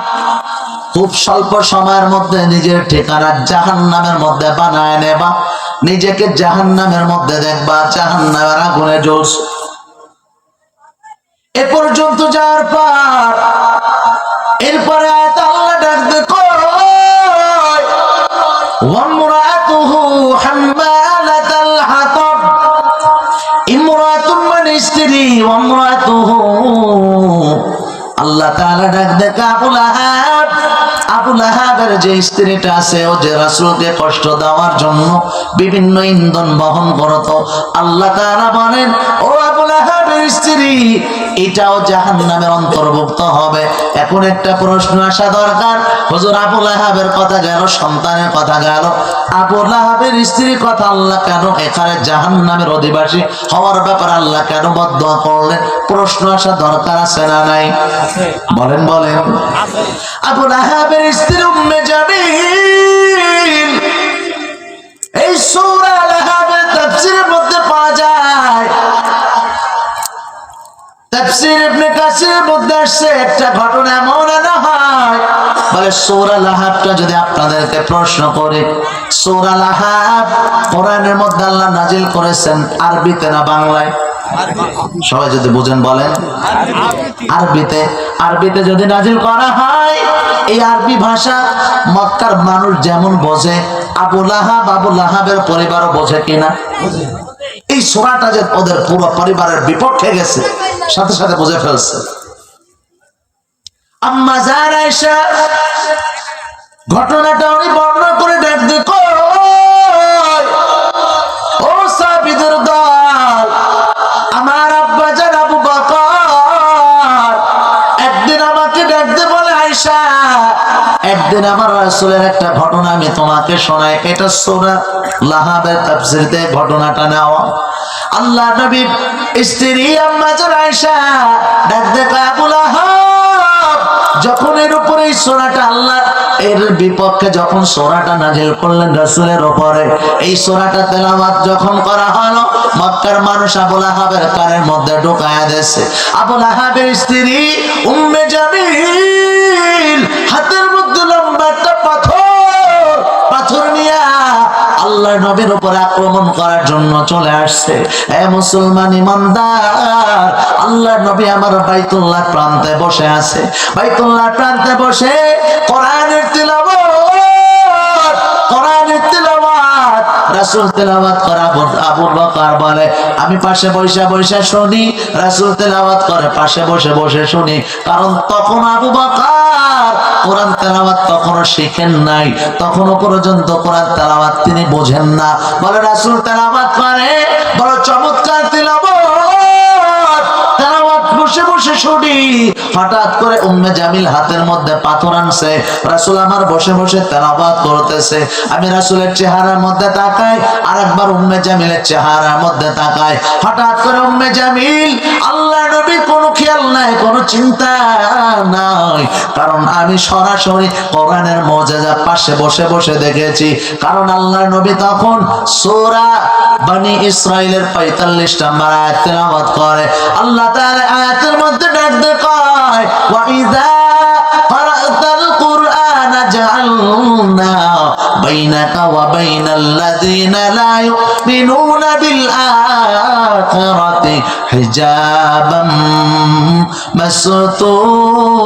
খুব স্বল্প সময়ের মধ্যে নিজের ঠিকানা জাহান্নামের মধ্যে বানায় নেবা, নিজেকে জাহান্নামের মধ্যে দেখবা, জাহান্নামের আগুনে জ্বলছ। এ পর্যন্ত যাওয়ার পর এরপরে আয়াত আল্লাহ ডাক দেখো, ওয়ামরাতুহু হাম্মালাতাল হাতাব। ইমরাতুন মানে স্ত্রী, ওয়ামরাতুহু আল্লাহ তাআলা ডাক দেখে, আবু লাহাবের যে স্ত্রীটা আছে, ও যে রাসূলকে কষ্ট দেওয়ার জন্য বিভিন্ন ইন্ধন বহন করত, আল্লাহ তাআলা বলেন, ও আবু লাহাবের স্ত্রী এটাও জাহান্নামের অন্তর্ভুক্ত হবে। এখন একটা প্রশ্ন আসা দরকার, হুজুর আবু লাহাবের কথা গেল, সন্তানের কথা গেল, আবু লাহাবের স্ত্রীর কথা আল্লাহ কেন এখানে জাহান্নামের অধিবাসী হওয়ার ব্যাপারে আল্লাহ কেন বদদোয়া করলেন? প্রশ্ন আসা দরকার আছে না নাই? বলেন বলেন। আবু লাহাবের স্ত্রী উম্মে জামিল এই সূরা লাহাবের তাফসীরের মধ্যে পাওয়া যায়। তাফসীর ইবনে কাসিরের মধ্যে আসছে একটা ঘটনা, এমন না হয় বলে সূরা লাহাবটা যদি আপনাদেরকে প্রশ্ন করে, সূরা লাহাব কোরআনের মধ্যে আল্লাহ নাজিল করেছেন আরবিতে না বাংলায়? সবাই যদি বুঝেন বলেন। আরবিতে। আরবিতে যদি নাজিল করা হয়, এই আরবি ভাষা মক্কার মানুষ যেমন বোঝে, আবু লাহাবের পরিবারও বোঝে কিনা? এই সূরাটা যে ওদের পুরো পরিবারের বিপক্ষে গেছে, সাথে সাথে বুঝে ফেলছে। আম্মা জান আয়েশা ঘটনাটা উনি বর্ণনা করে ডাক দেখো, ও সাহাবীদের দল, রাসূলের একটা ঘটনা আমি তোমাকে শোনাই। এটা সূরা লাহাবের তাফসীর থেকে ঘটনাটা নেওয়া। আল্লাহ নবীর স্ত্রী আম্মা জান আয়েশা ডাক দেয়, আবু লাহাব যখন এর উপরে এই সূরাটা আল্লাহ এর বিপক্ষে যখন সূরাটা নাযিল করলেন রাসূলের উপরে, এই সূরাটা তেলাওয়াত যখন করা হলো, মক্কার মানুষ আবু লাহাবের কানের মধ্যে ঢুকায়া দিয়েছে। আবু লাহাবের স্ত্রী উম্মে জামিল হাতের মধ্যে লম্বা একটা পাথর নিয়ে আল্লাহর নবীর উপর আক্রমণ করার জন্য চলে আসছে। এ মুসলমান ইমানদার, আল্লাহর নবী আমার বাইতুল্লাহ প্রান্তে বসে আছে। বাইতুল্লাহ প্রান্তে বসে কোরআনের তিলাওয়াত রাসূল তেলাওয়াত করা। আবু বকর বলে আমি পাশে বসে শুনি, রাসূল তেলাওয়াত করে পাশে বসে শুনি। কারণ তখন আবু বকর কোরআন তেলাওয়াত তখনও শিখেন নাই, তখনও পর্যন্ত কোরআন তেলাওয়াত তিনি বোঝেন না। বলে রাসূল তেলাওয়াত করে, বড় চমৎকার তেলাওয়াত বসে শুনি। হঠাৎ করে উম্মে জামিল হাতের মধ্যে পাথর আনছে, রাসূল আমার বসে তেলাওয়াত করতেছে। আমি রাসূলের চেহারার মধ্যে তাকাই, আরেকবার উম্মে জামিলের চেহারার মধ্যে তাকাই। হঠাৎ করে উম্মে জামিল, আল্লাহ নবীর কোনো খেয়াল নাই, কোনো চিন্তা নাই, কারণ আমি সরাসরি কোরআনের মুজিজা পাশে বসে দেখেছি। কারণ আল্লাহ নবী তখন সূরা বনি ইসরাইলের ৪৫ নম্বর আয়াত তেলাওয়াত করে। আল্লাহ তাআলা আয়াতের মধ্যে ডাক দিয়ে কয়, ওয়া ইযা ক্বারাতাল কুরআনা জাআলনা বাইনাকা ওয়া বাইনাল্লাযীনা লা ইউমিনুনা বিল আখিরাতি হিজাবাম মাসতুরা।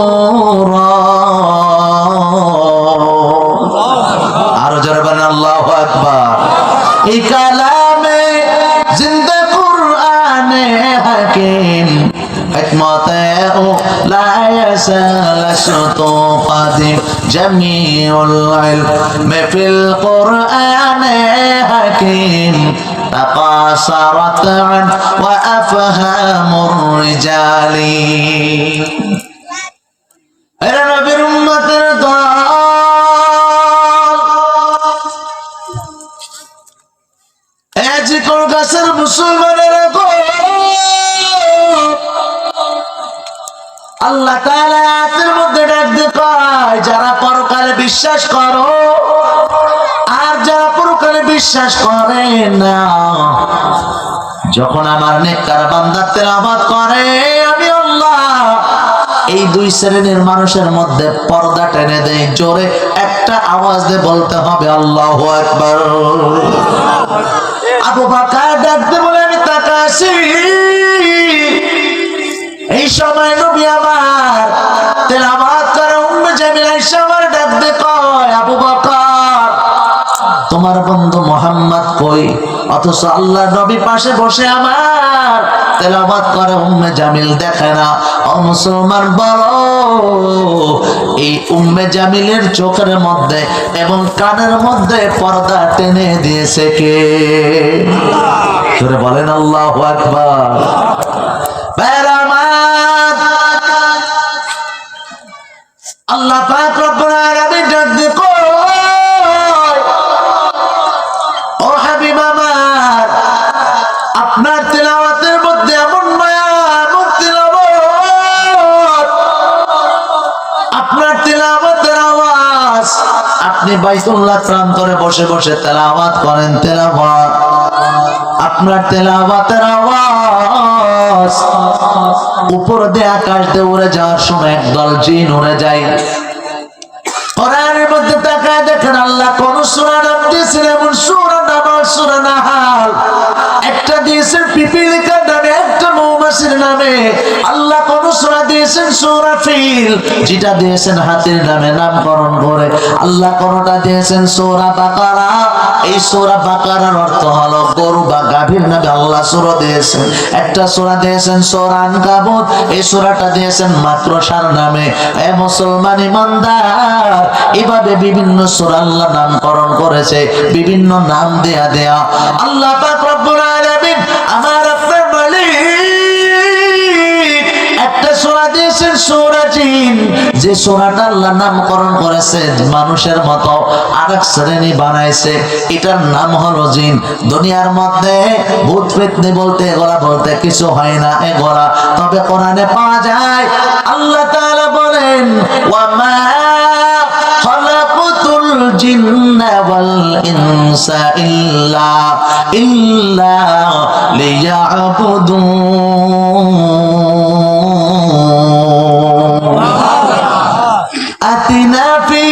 আরো জোরে বলেন আল্লাহু আকবার। এই কালামে জিন্দা কুরআনে হাকিম হিকমতে ও লা ইয়াসালাসতু কাদিম জামিউল ইলম ফিল কুরআনে হাকিম তাকাসারাত আন ওয়া আফহামুর রিজালি। এরা নবীর উম্মতের দল, কোন গাছের মুসলমানের আল্লাহ তাআলা আয়াতের মধ্যে ডাক দিয়ে কয়, যারা পরকালে বিশ্বাস করো আর যারা পরকালে বিশ্বাস করে না, যখন আমার নেককার বান্দা তেলাওয়াত করে আমি আল্লাহ এই দুই শ্রেণীর মানুষের মধ্যে পর্দা টেনে দেই। জোরে একটা আওয়াজ দিয়ে বলতে হবে আল্লাহু আকবার। আবু বকর ডাকতে বলে আমি তাকাছি, এই সময় নবী আমার তেলাওয়াত করে। উম্মে জামিল আয়েশা আমার ডাকতে কয়, আবু বকর তোমার বন্ধু মুহাম্মদ কই? অথচ আল্লাহ নবী পাশে বসে আমার তেলাওয়াত করে। উম্মে জামিল দেখে না। ও মুসলমান বলো, এই উম্মে জামিলের চোখের মধ্যে এবং কানের মধ্যে পর্দা টেনে দিয়েছে কে? জোরে বলেন আল্লাহু আকবার। আল্লাহ পাক রব্বুল আলামিন ডাক দিয়ে কয়, ও হাবিব আমার, আপনার তেলাওয়াতের মধ্যে এমন মায়া, এমন তেলাওয়াত, আপনার তেলাওয়াতের আওয়াজ, আপনি বাইতুল্লাহ প্রান্তরে বসে তেলাওয়াত করেন। তেলাওয়াত আপনার তেলাওয়াতের আওয়াজ উপর দিয়ে আকাশ দিয়ে উড়ে যাওয়ার সময় একদল জিন উড়ে যায়। কোরআনের মধ্যে তাকায় দেখেন আল্লাহ কোন সূরা নাম দিয়েছেন, এমন সূরা নাম সূরা নাহাল। একটা দিয়েছেন পিপিলিকার নামে, একটা মৌমাছির নামে। আল্লাহ কোন সূরা দিয়েছেন সূরা ফিল, যেটা দিয়েছেন হাতির নামে নামকরণ করে। আল্লাহ কোনটা দিয়েছেন সূরা বাকারা, এই সূরা বাকারার অর্থ হলো গরু বা গাভীর নামে আল্লাহ সূরা দিয়েছেন। একটা সূরা দিয়েছেন সূরা আনকাবুত, এই সূরাটা দিয়েছেন মাকড়সার নামে। এ মুসলমান ইমানদার, এভাবে বিভিন্ন সূরা আল্লাহ নামকরণ করেছে, বিভিন্ন নাম দেয়া। আল্লাহ পাক রব্বুল আলামিন আমার আপনার মালিক একটা সূরা দিয়েছেন সূরা জিন, যে সূরাটা আল্লাহ নামকরণ করেছে মানুষের মতো আরেক শ্রেণী বানাইছে, এটার নাম হলো জিন। দুনিয়ার মধ্যে ভূত পেতনি বলতে এগুলা বলতে কিছু হয় না এগুলা, তবে কোরআনে পাওয়া যায়। আল্লাহ তাআলা বলেন ওয়ামা খালাকুতুল জিন্না ওয়াল ইনসা ইল্লা লিয়াবুদুন। আতিনা ফি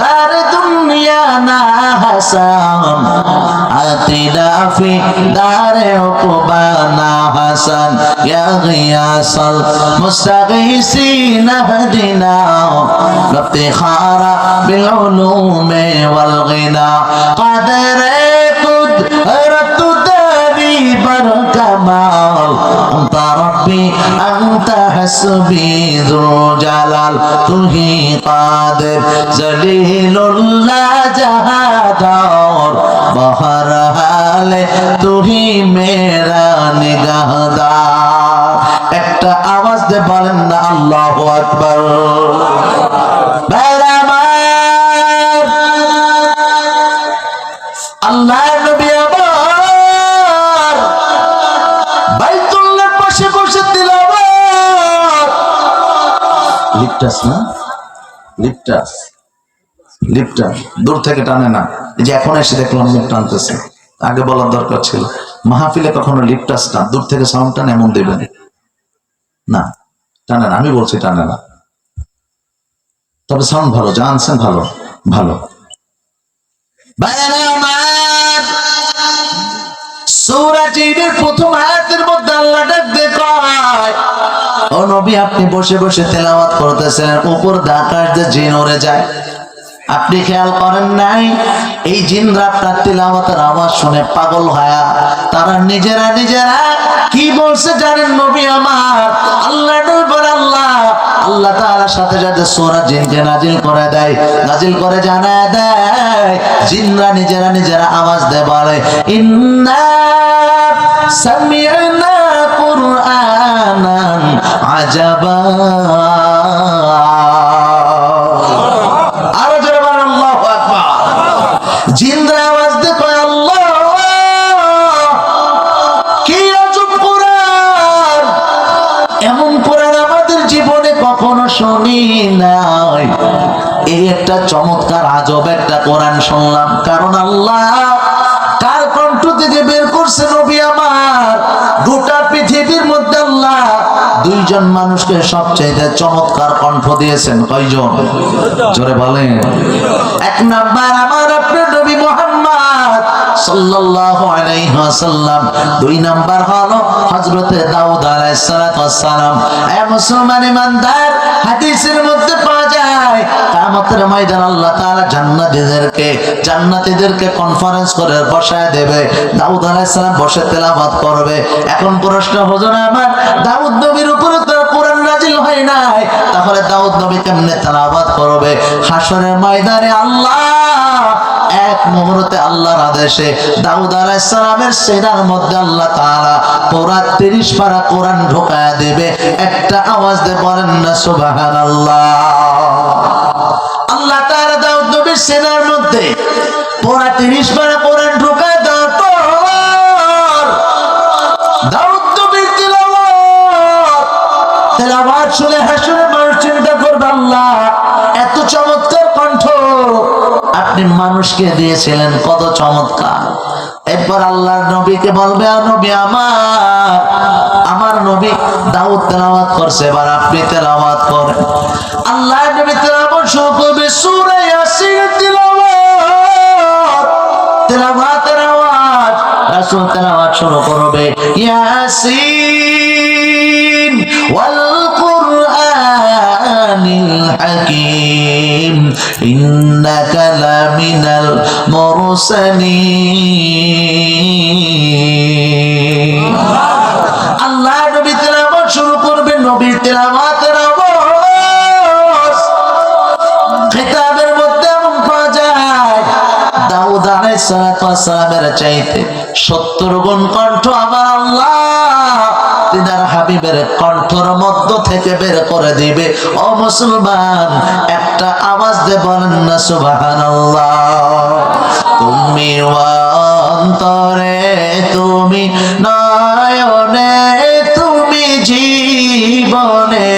দার দুনিয়ানা হাসান, আতিনা ফি দারে উকবানা হাসান, ইয়া গিয়াসাল মুস্তাগীসিনা হদিনা লফতিখারা বিল উলুমি ওয়াল গিনা কাদরে কুদরতু দারি বার কামাল আনতা রব্বি আনতা হাসবি যুল জালাল তুহি কাদের জলিলুল্লাহ জাহাদার বহর হালে তুহি মেরা নিগাহদার। একটা আওয়াজ দে বলেন না আল্লাহু আকবার। আল্লাহ নবী আমার বাইতুল্লাহর পাশে বসে তিলাওয়াত। লিপটাস না, লিপটাস লিপটাস দূর থেকে টানে না, এই যে এখন এসে দেখলাম মুখ টানতেছে, আগে বলার দরকার ছিল। মাহফিলে কখনো লিপটাস না, দূর থেকে সাউন্ড টান এমন দেবেন না, টানে না, আমি বলছি টানে না, তবে সাউন্ড ভালো, যা আনছেন ভালো ভালো। সূরা জিনের প্রথম আয়াতের মধ্যে আল্লাহ ডাক দিয়ে কয়, ও নবী আপনি বসে বসে তেলাওয়াত করতেছেন, উপর আকাশ দিয়ে জিন উড়ে যায়। আপনি খেয়াল করেন নাই এই জিনরা আপনার তেলাওয়াতের আওয়াজ শুনে পাগল হয়, তারা নিজেরা নিজেরা কি বলছে জানেন নবী আমার? আল্লাহ বলে আল্লাহ তাআলার সাথে সাথে সূরা জিনকে নাজিল করে দেয়, নাজিল করে জানায় দেয়, জিনরা নিজেরা নিজেরা আওয়াজ দেয় বলে ইন্না সামি'না কুরআনান আজাবা। আরো জোরে বলেন আল্লাহু আকবার। জিনরা আওয়াজ দেয় কয় আল্লাহ কি আজব কোরআন, এমন কোরআন আমাদের জীবনে কখনো শুনি নাই। এই একটা চমৎকার আজব একটা কোরআন শুনলাম, কারণ আল্লাহ কার কণ্ঠ থেকে বের করছে নবী আমার? গোটা পৃথিবীর মধ্যে আল্লাহ দুইজন মানুষকে সবচেয়ে চমৎকার কণ্ঠ দিয়েছেন। কয়জন? জোরে বলেন। এক নাম্বার আমার আপনার নবী মুহাম্মদ সাল্লাল্লাহু আলাইহি ওয়াসাল্লাম, দুই নাম্বার হলো হযরতে দাউদ আলাইহিস সালাতু ওয়াস সালাম। এ মুসলমান ইমানদার, হাদিসের মধ্যে পাওয়া যায় কিয়ামতের ময়দানে আল্লাহ তাআলা জান্নাতীদেরকে কনফারেন্স করে বসায় দেবে, দাউদ আলাইহিস সালাম বসে তেলাওয়াত করবে। এখন প্রশ্ন, হুজুর আমার দাউদ নবীর উপরে তো কোরআন নাজিল হয় নাই, তাহলে দাউদ নবী কেমনে তেলাওয়াত করবে? হাশরের ময়দানে আল্লাহ এক মুহূর্তে আল্লাহর আদেশে দাউদ আলাইহিস সালামের সিনার মধ্যে আল্লাহ তাআলা পুরা 30 পারা কোরআন ঢোকায়া দেবে। একটা আওয়াজ দিয়ে বলেন না সুবহানাল্লাহ। আল্লাহ তাআলা দাউদ নবীর সিনার মধ্যে পুরা 30 পারা কোরআন ঢোকায় দেওয়ার পর দাউদ নবীর তেলাওয়াত শুনে হাসরে মানুষ চিন্তা করবে আল্লাহ এত চমৎকার কণ্ঠ আপনি মানুষকে দিয়েছিলেন, কত চমৎকার। এরপর আল্লাহর নবীকে বলবে, নবী আমার নবী দাউদ তেলাওয়াত করছে, এবার আপনি তেলাওয়াত করেন। আল্লাহর নবী তেলাওয়াত শুরু করবে, সূরা ইয়াসিন তেলাওয়াতের আওয়াজ, রাসূল তেলাওয়াত শুরু করবে, ইয়াসিন ওয়াল কুরআনিল হাকীম ইন্নাকা লামিনাল মুরসালিন। আল্লাহ নবী তেলাওয়াত শুরু করবে, নবীর তেলাওয়াতের আওয়াজ কিতাবের মধ্যে এমন পাওয়া যায় দাউদ আলাইহিস সালামের চাইতে 70 গুণ কণ্ঠ আমার আল্লাহ তিনার হাবিব হাবিবের কণ্ঠর মধ্য থেকে বের করে দিবে। ও মুসলমান, একটা আওয়াজ দিয়ে বলেন না সুবহানাল্লাহ। তুমি অন্তরে, তুমি নয়নে, তুমি জীবনে,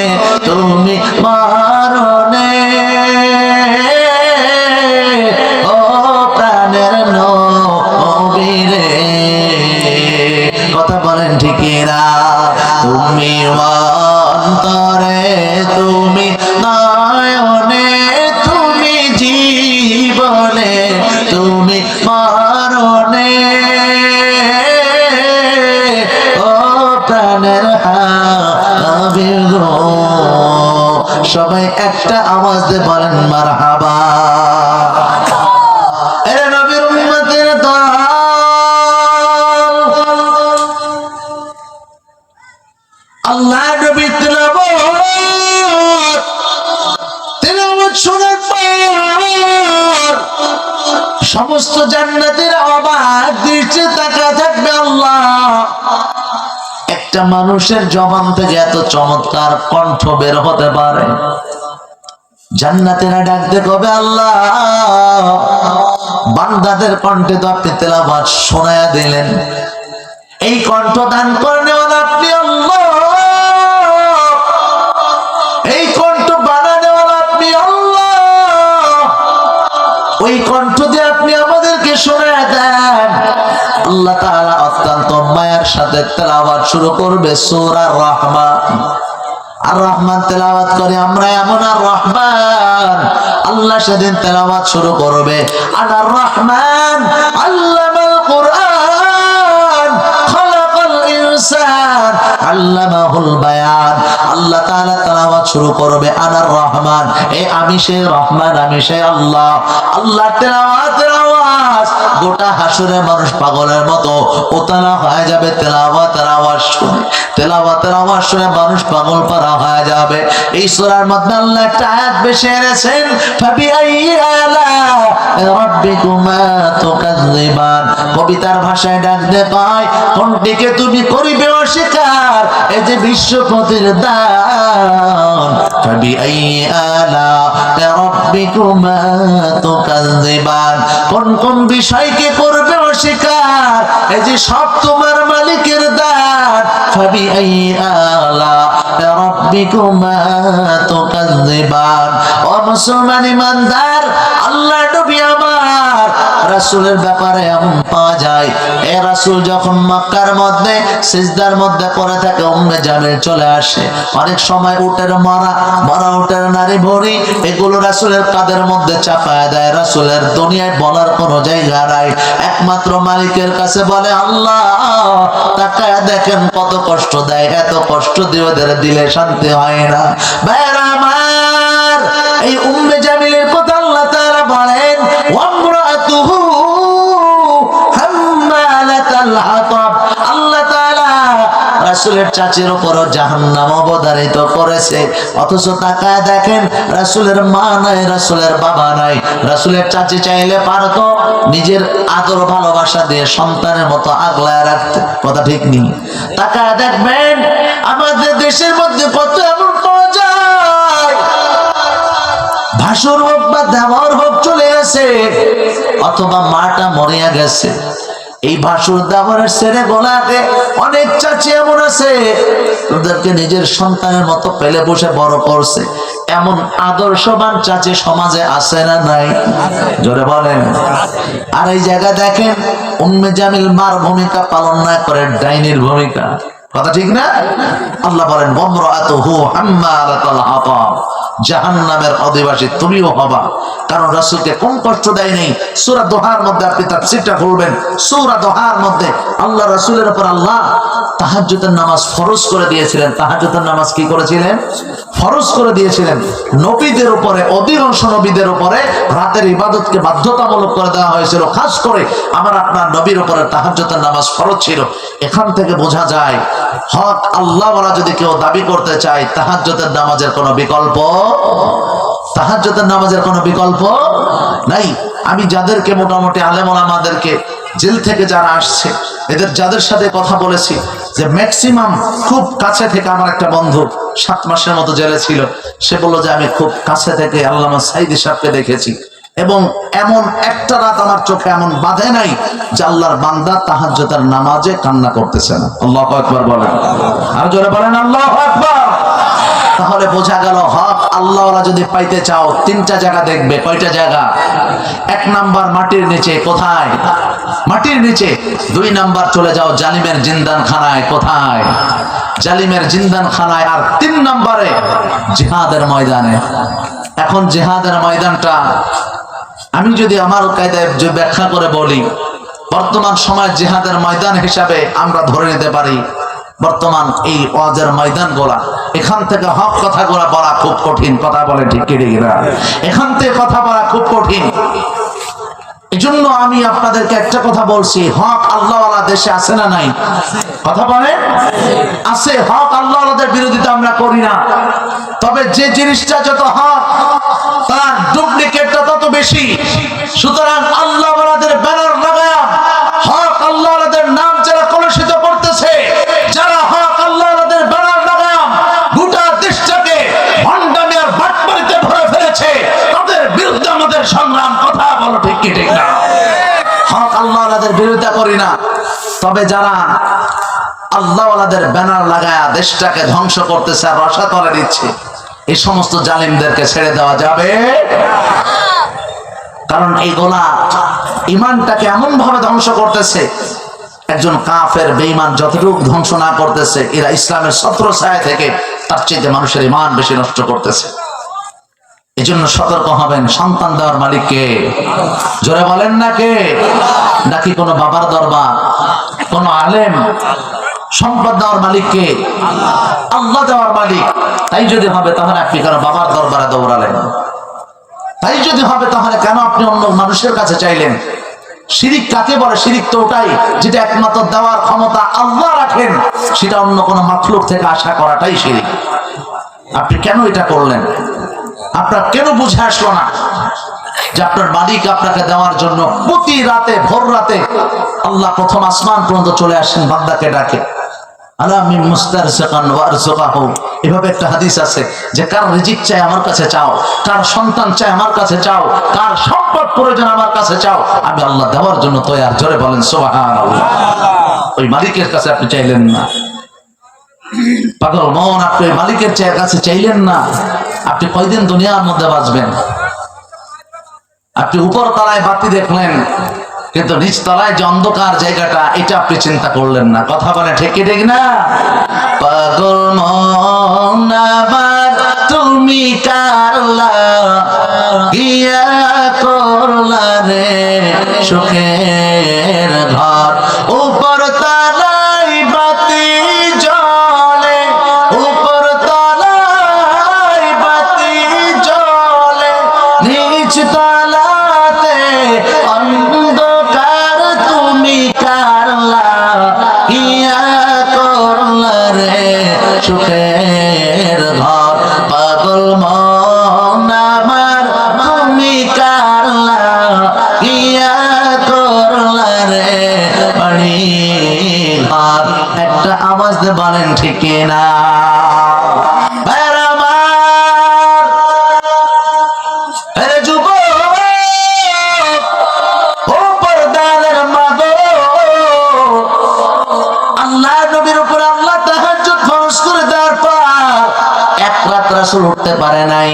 তুমি মরণে, ও প্রাণের নবীরে। কথা বলেন ঠিক না? তুমি অন্তরে, তুমি নয়নে, তুমি জীবনে, তুমি মরণে, ও প্রাণের হাবিব গো। সবাই একটা আওয়াজ দিয়ে বলেন মারহাবা। এরে নবীর উম্মতের দল, আল্লাহ নবী তিলাওয়াত শোনার পর সমস্ত জান্নাতের অবাক দৃষ্টিতে তাকিয়ে থাকবে। আল্লাহ, একটা মানুষের জবান থেকে এত চমৎকার কণ্ঠ বের হতে পারে? জান্নাতেরা ডাকতে কবে, আল্লাহ বান্দাদের কণ্ঠে তো আপনি তেলাওয়াত শোনায়া দিলেন, এই কণ্ঠ দান করেন আপনি আল্লাহ, এই কণ্ঠ বানানেওয়ালা আপনি আল্লাহ, ওই কণ্ঠ দিয়ে আপনি আমাদেরকে শোনায়া দেন। আল্লাহ তাআলা অত্যন্ত মায়ার সাথে তেলাওয়াত শুরু করবে সূরা রহমান। আর রহমান তেলাওয়াত করে আমরা এমন, আর রহমান আল্লাহ সেদিন তেলাওয়াত শুরু করবে, আনার রহমান আল্লামাল কুরআন খালাকাল ইনসান আল্লামাহুল বায়ান। আল্লাহ তাআলা তেলাওয়াত শুরু করবে, আনার রহমান, আমি সেই রহমান, আমি সেই আল্লাহ। আল্লাহ তেলাওয়াতের আওয়াজ গোটা হাসরে মানুষ পাগলের মতো ওতালা হয়ে যাবে তেলাওয়াতের আওয়াজ শুনে। তেলাওয়াতের আওয়াজ শুনে মানুষ পাগল পারা হয়ে যাবে। এই সূরার মধ্যে আল্লাহ একটা আয়াত বেশি এনেছেন, ফাবিআইয়ি আলাই রাব্বিকুমা তুকাযযিবান। কবিতার ভাষায় ডাক দে পায়, কোনটিকে তুমি করিবে অস্বীকার, এই যে বিশ্বপতির দান। ফাবিআইয়ি আলাই রাব্বিকুমা তুকাযযিবান, কোন কোন বিষয়কে করবে অস্বীকার, এই যে সব তোমার মালিকের দান। ফাবিআইয়ি আলাই রাব্বিকুমা তুকাযযিবান। ও মুসলমান ইমানদার, আল্লাহ নবী আমার রাসূলের ব্যাপারে এমন পাওয়া যায়, এ রাসূল যখন মক্কার মধ্যে সিজদার মধ্যে পড়ে থাকে, উম্মে জামিল চলে আসে। অনেক সময় উটের মরা উটের নারী ভরি এগুলো রাসূলের কাঁধের মধ্যে চাপায় দেয়। রাসূলের দুনিয়ায় বলার কোনো জায়গা নাই, একমাত্র মালিকের কাছে বলে, আল্লাহ তাকায় দেখেন কত কষ্ট দেয়, এত কষ্ট দিয়ে ওদের দিলে শান্তি হয় না। ভাইরা আমার, এই উম্মে জামিলের কথা আল্লাহ তাআলা বলেন, ওয়ামরাতুহু হাম্মালাতাল হাতাব। আল্লাহ তাআলা রাসূলের চাচির উপর জাহান্নাম অবধারিত করেছে, অথচ তাকায় দেখেন রাসূলের মা নাই, রাসূলের বাবা নাই। রাসূলের চাচি চাইলে পারতো নিজের আদর ভালোবাসা দিয়ে সন্তানের মতো আগলায় রাখতে, কথা ঠিক নেই? তাকায় দেখবেন আমাদের দেশের মধ্যে কত এমন পাওয়া যায়, ভাসুর হোক বা দেওয়ার হোক চলে গেছে, অথবা মাটা মরিয়া গেছে, এই ভাসুর দেওয়ারের ছেলে গোলাকে অনেক চাচি এমন আছে ওদেরকে নিজের সন্তানের মতো পেলে বসে বড় করছে। এমন আদর্শবান চাচি সমাজে আছে না নাই? জোরে বলেন। আর এই জায়গা দেখেন উম্মে জামিল মার ভূমিকা পালন না করে ডাইনির ভূমিকা, কথা ঠিক না? আল্লাহ বলেন, ওয়ামরাতুহু হাম্মালাতাল হাতাব, জাহান্নামের অধিবাসী তুমিও হবা। কারণ রাসূলকে কোন কষ্ট দেয় নাই। সূরা দোহার মধ্যে আপনি তাফসীরটা খুলবেন, সূরা দোহার মধ্যে আল্লাহ রাসূলের উপর আল্লাহ তাহাজ্জুদের নামাজ ফরজ করে দিয়েছিলেন। তাহাজ্জুদের নামাজ কি করেছিলেন? ফরজ করে দিয়েছিলেন। নবীদের উপরে, অধিকাংশ নবীদের উপরে রাতের ইবাদতকে বাধ্যতামূলক করে দেওয়া হয়েছিল। খাস করে আমার আপনার নবীর উপরে তাহাজ্জুদের নামাজ ফরজ ছিল। এখান থেকে বোঝা যায় হক আল্লাহ ওয়ালা যদি কেউ দাবি করতে চায়, তাহাজ্জুদের নামাজের কোনো বিকল্প, তাহাজ্জুদের নামাজের কোনো বিকল্প নাই। আমি যাদেরকে মোটামুটি আলেম ওলামাদেরকে জেল থেকে যারা আসছে এদের যাদের সাথে কথা বলেছি যে ম্যাক্সিমাম খুব কাছে থেকে, আমার একটা বন্ধু 7 মাসের মতো জেলে ছিল, সে বললো যে আমি খুব কাছে থেকে আল্লামা সাঈদী সাহেবকে দেখেছি এবং এমন একটা রাত আমার চোখে এমন বাঁধে নাই যে আল্লাহর বান্দা তাহাজ্জুদের নামাজে কান্না করতেছে না। আল্লাহু আকবার বলেন, আর জোরে বলেন আল্লাহু আকবার। তাহলে বোঝা গেল হক আল্লাহওয়ালা যদি পাইতে চাও 3টা জায়গা দেখবে। কয়টা জায়গা? 1 নাম্বার মাটির নিচে। কোথায়? মাটির নিচে। 2 নাম্বার চলে যাও জালিমের জিন্দানখানায়। কোথায়? জালিমের জিন্দানখানায়। আর 3 নাম্বারে জিহাদের ময়দানে। এখন জিহাদের ময়দানটা আমি যদি আমার কায়দায় যে ব্যাখ্যা করে বলি, বর্তমান সময় জিহাদের ময়দান হিসাবে আমরা ধরে নিতে পারি বর্তমান এই ওয়াজের ময়দানগুলা। এখান থেকে হক কথাগুলা বলা খুব কঠিন। কথা বলে ঠিক কি ঠিক না? এখান থেকে কথা বলা খুব কঠিন। এজন্য আমি আপনাদেরকে একটা কথা বলছি, হক আল্লাহওয়ালা দেশে আছে না নাই? কথা বলে আছে। হক আল্লাহওয়ালাদের বিরোধিতা আমরা করি না, তবে যে জিনিসটা যত হক তার ডুপ্লিকেটটা তত বেশি। সুতরাং আল্লাহওয়ালাদের ব্যানার লাগায়া হক আল্লাহওয়ালাদের নাম যারা কলুষিত করতেছে, যারা হক আল্লাহওয়ালাদের ব্যানার লাগায়া গোটা দেশটাকে ভণ্ডামি আর বাটপাড়িতে ভরে ফেলেছে, তাদের বিরুদ্ধে আমাদের সংগ্রাম। কথা বলো ঠিক কি ঠিক না? হক আল্লাহওয়ালাদের বিরোধিতা করি না, তবে যারা আল্লাহওয়ালাদের ব্যানার লাগায়া দেশটাকে ধ্বংস করতেছে আর রসাতলে দিচ্ছে, এই সমস্ত জালিমদেরকে ছেড়ে দেওয়া যাবে? কারণ এইগুলা ইমানটাকে এমন ভাবে ধ্বংস করতেছে, একজন কাফের বেঈমান যতটুকু ধ্বংস না করতেছে, এরা ইসলামের ছত্রছায়া থেকে তার চেয়ে মানুষের ইমান বেশি নষ্ট করতেছে। এজন্য সতর্ক হবেন। সন্তান দেওয়ার মালিক কে? জোরে বলেন না কে? নাকি কোনো বাবার দরবার, কোন আলেম? সম্পদ দেওয়ার মালিক কে? আল্লাহ দেওয়ার মালিক। তাই যদি হবে তাহলে আপনি কেন বাবার দরবারে দৌড়ালেন? তাই যদি হবে তাহলে কেন আপনি অন্য মানুষের কাছে চাইলেন? শিরিক কাকে বলে? শিরিক তো ওটাই যেটা একমাত্র দেওয়ার ক্ষমতা আল্লাহ রাখেন, সেটা অন্য কোনো মাখলুক থেকে আশা করাটাই শিরিক। আপনি কেন এটা করলেন? আপনার কেন বুঝে আসলো না যে আপনার মালিক আপনাকে দেওয়ার জন্য প্রতি রাতে, ভোর রাতে আল্লাহ প্রথম আসমান পর্যন্ত চলে আসেন বান্দাকে ডাকে, আলামিন মুস্তারসিকান ওয়ারযুকাহু। এভাবে একটা হাদিস আছে যে কার রিজিক চাই আমার কাছে চাও, কার সন্তান চাই আমার কাছে চাও, কার সম্পদ প্রয়োজন আমার কাছে চাও, আমি আল্লাহ দেওয়ার জন্য তৈয়ার। জোরে বলেন সুবহানাল্লাহ। ওই মালিকের কাছে আপনি চাইলেন না। পাগল মন, আপনি ওই মালিকের কাছে চাইলেন না। আপনি কয়দিন দুনিয়ার মধ্যে বাঁচবেন? আপনি উপর তলায় বাতি দেখলেন, কিন্তু নিচ তলায় যে অন্ধকার জায়গাটা, এটা আপনি চিন্তা করলেন না। কথা বলে ঠিক কি ঠিক না? পাগল মন আমার তুমি কারলা গিয়া করলা রে সুখের ঘর, উপর তলায় বাতি জ্বলে, উপর তলায় বাতি জ্বলে, নিচ তলাতে অন্ধকার, তুমি কারলা গিয়া করলা রে সুখের ঘর। পাগল মন আমার তুমি কারলা গিয়া করলা রে বাড়ি ঘর। একটা আওয়াজ দিয়ে বলেন ঠিক না? রাসূল উঠতে পারে নাই,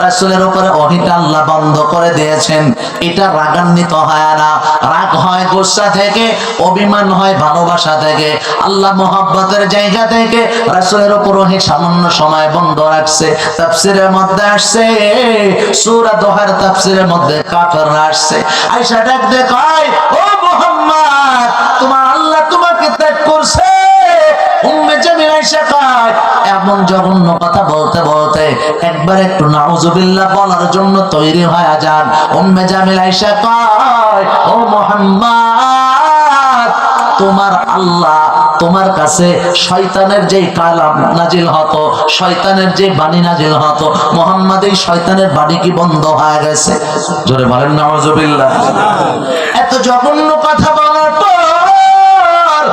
রাসূলের উপরে ওহীটা আল্লাহ বন্ধ করে দিয়েছেন। এটা রাগান্বিত হয় না, রাগ হয় গোসা থেকে, অভিমান হয় ভালোবাসা থেকে, আল্লাহ মোহাব্বতের জায়গা থেকে রাসূলের উপর ওহী সামান্য সময় বন্ধ রাখছে। তাফসীরের মধ্যে আসছে, সূরা দোহার তাফসীরের মধ্যে কাফেররা আসছে, আয়েশা ডাক দিয়ে কয়, ও মুহাম্মদ, তোমার আল্লাহ তোমাকে ত্যাগ করছে। উম্মে জামিল আয়েশা কয়, এমন জঘন্য কথা বলতে বলতে একবার একটু নাউজুবিল্লাহ বলার জন্য তৈরি হয়ে যান। উম্মে জামিল আয়েশা কয়, ও মুহাম্মদ, তোমার আল্লাহ তোমার কাছে শয়তানের যেই কালাম নাজিল হতো, শয়তানের যে বাণী নাজিল হতো, মুহাম্মদ এই শয়তানের বাণী কি বন্ধ হয়ে গেছে? জোরে বলেন নাউজুবিল্লাহ। এত জঘন্য কথা বলার পর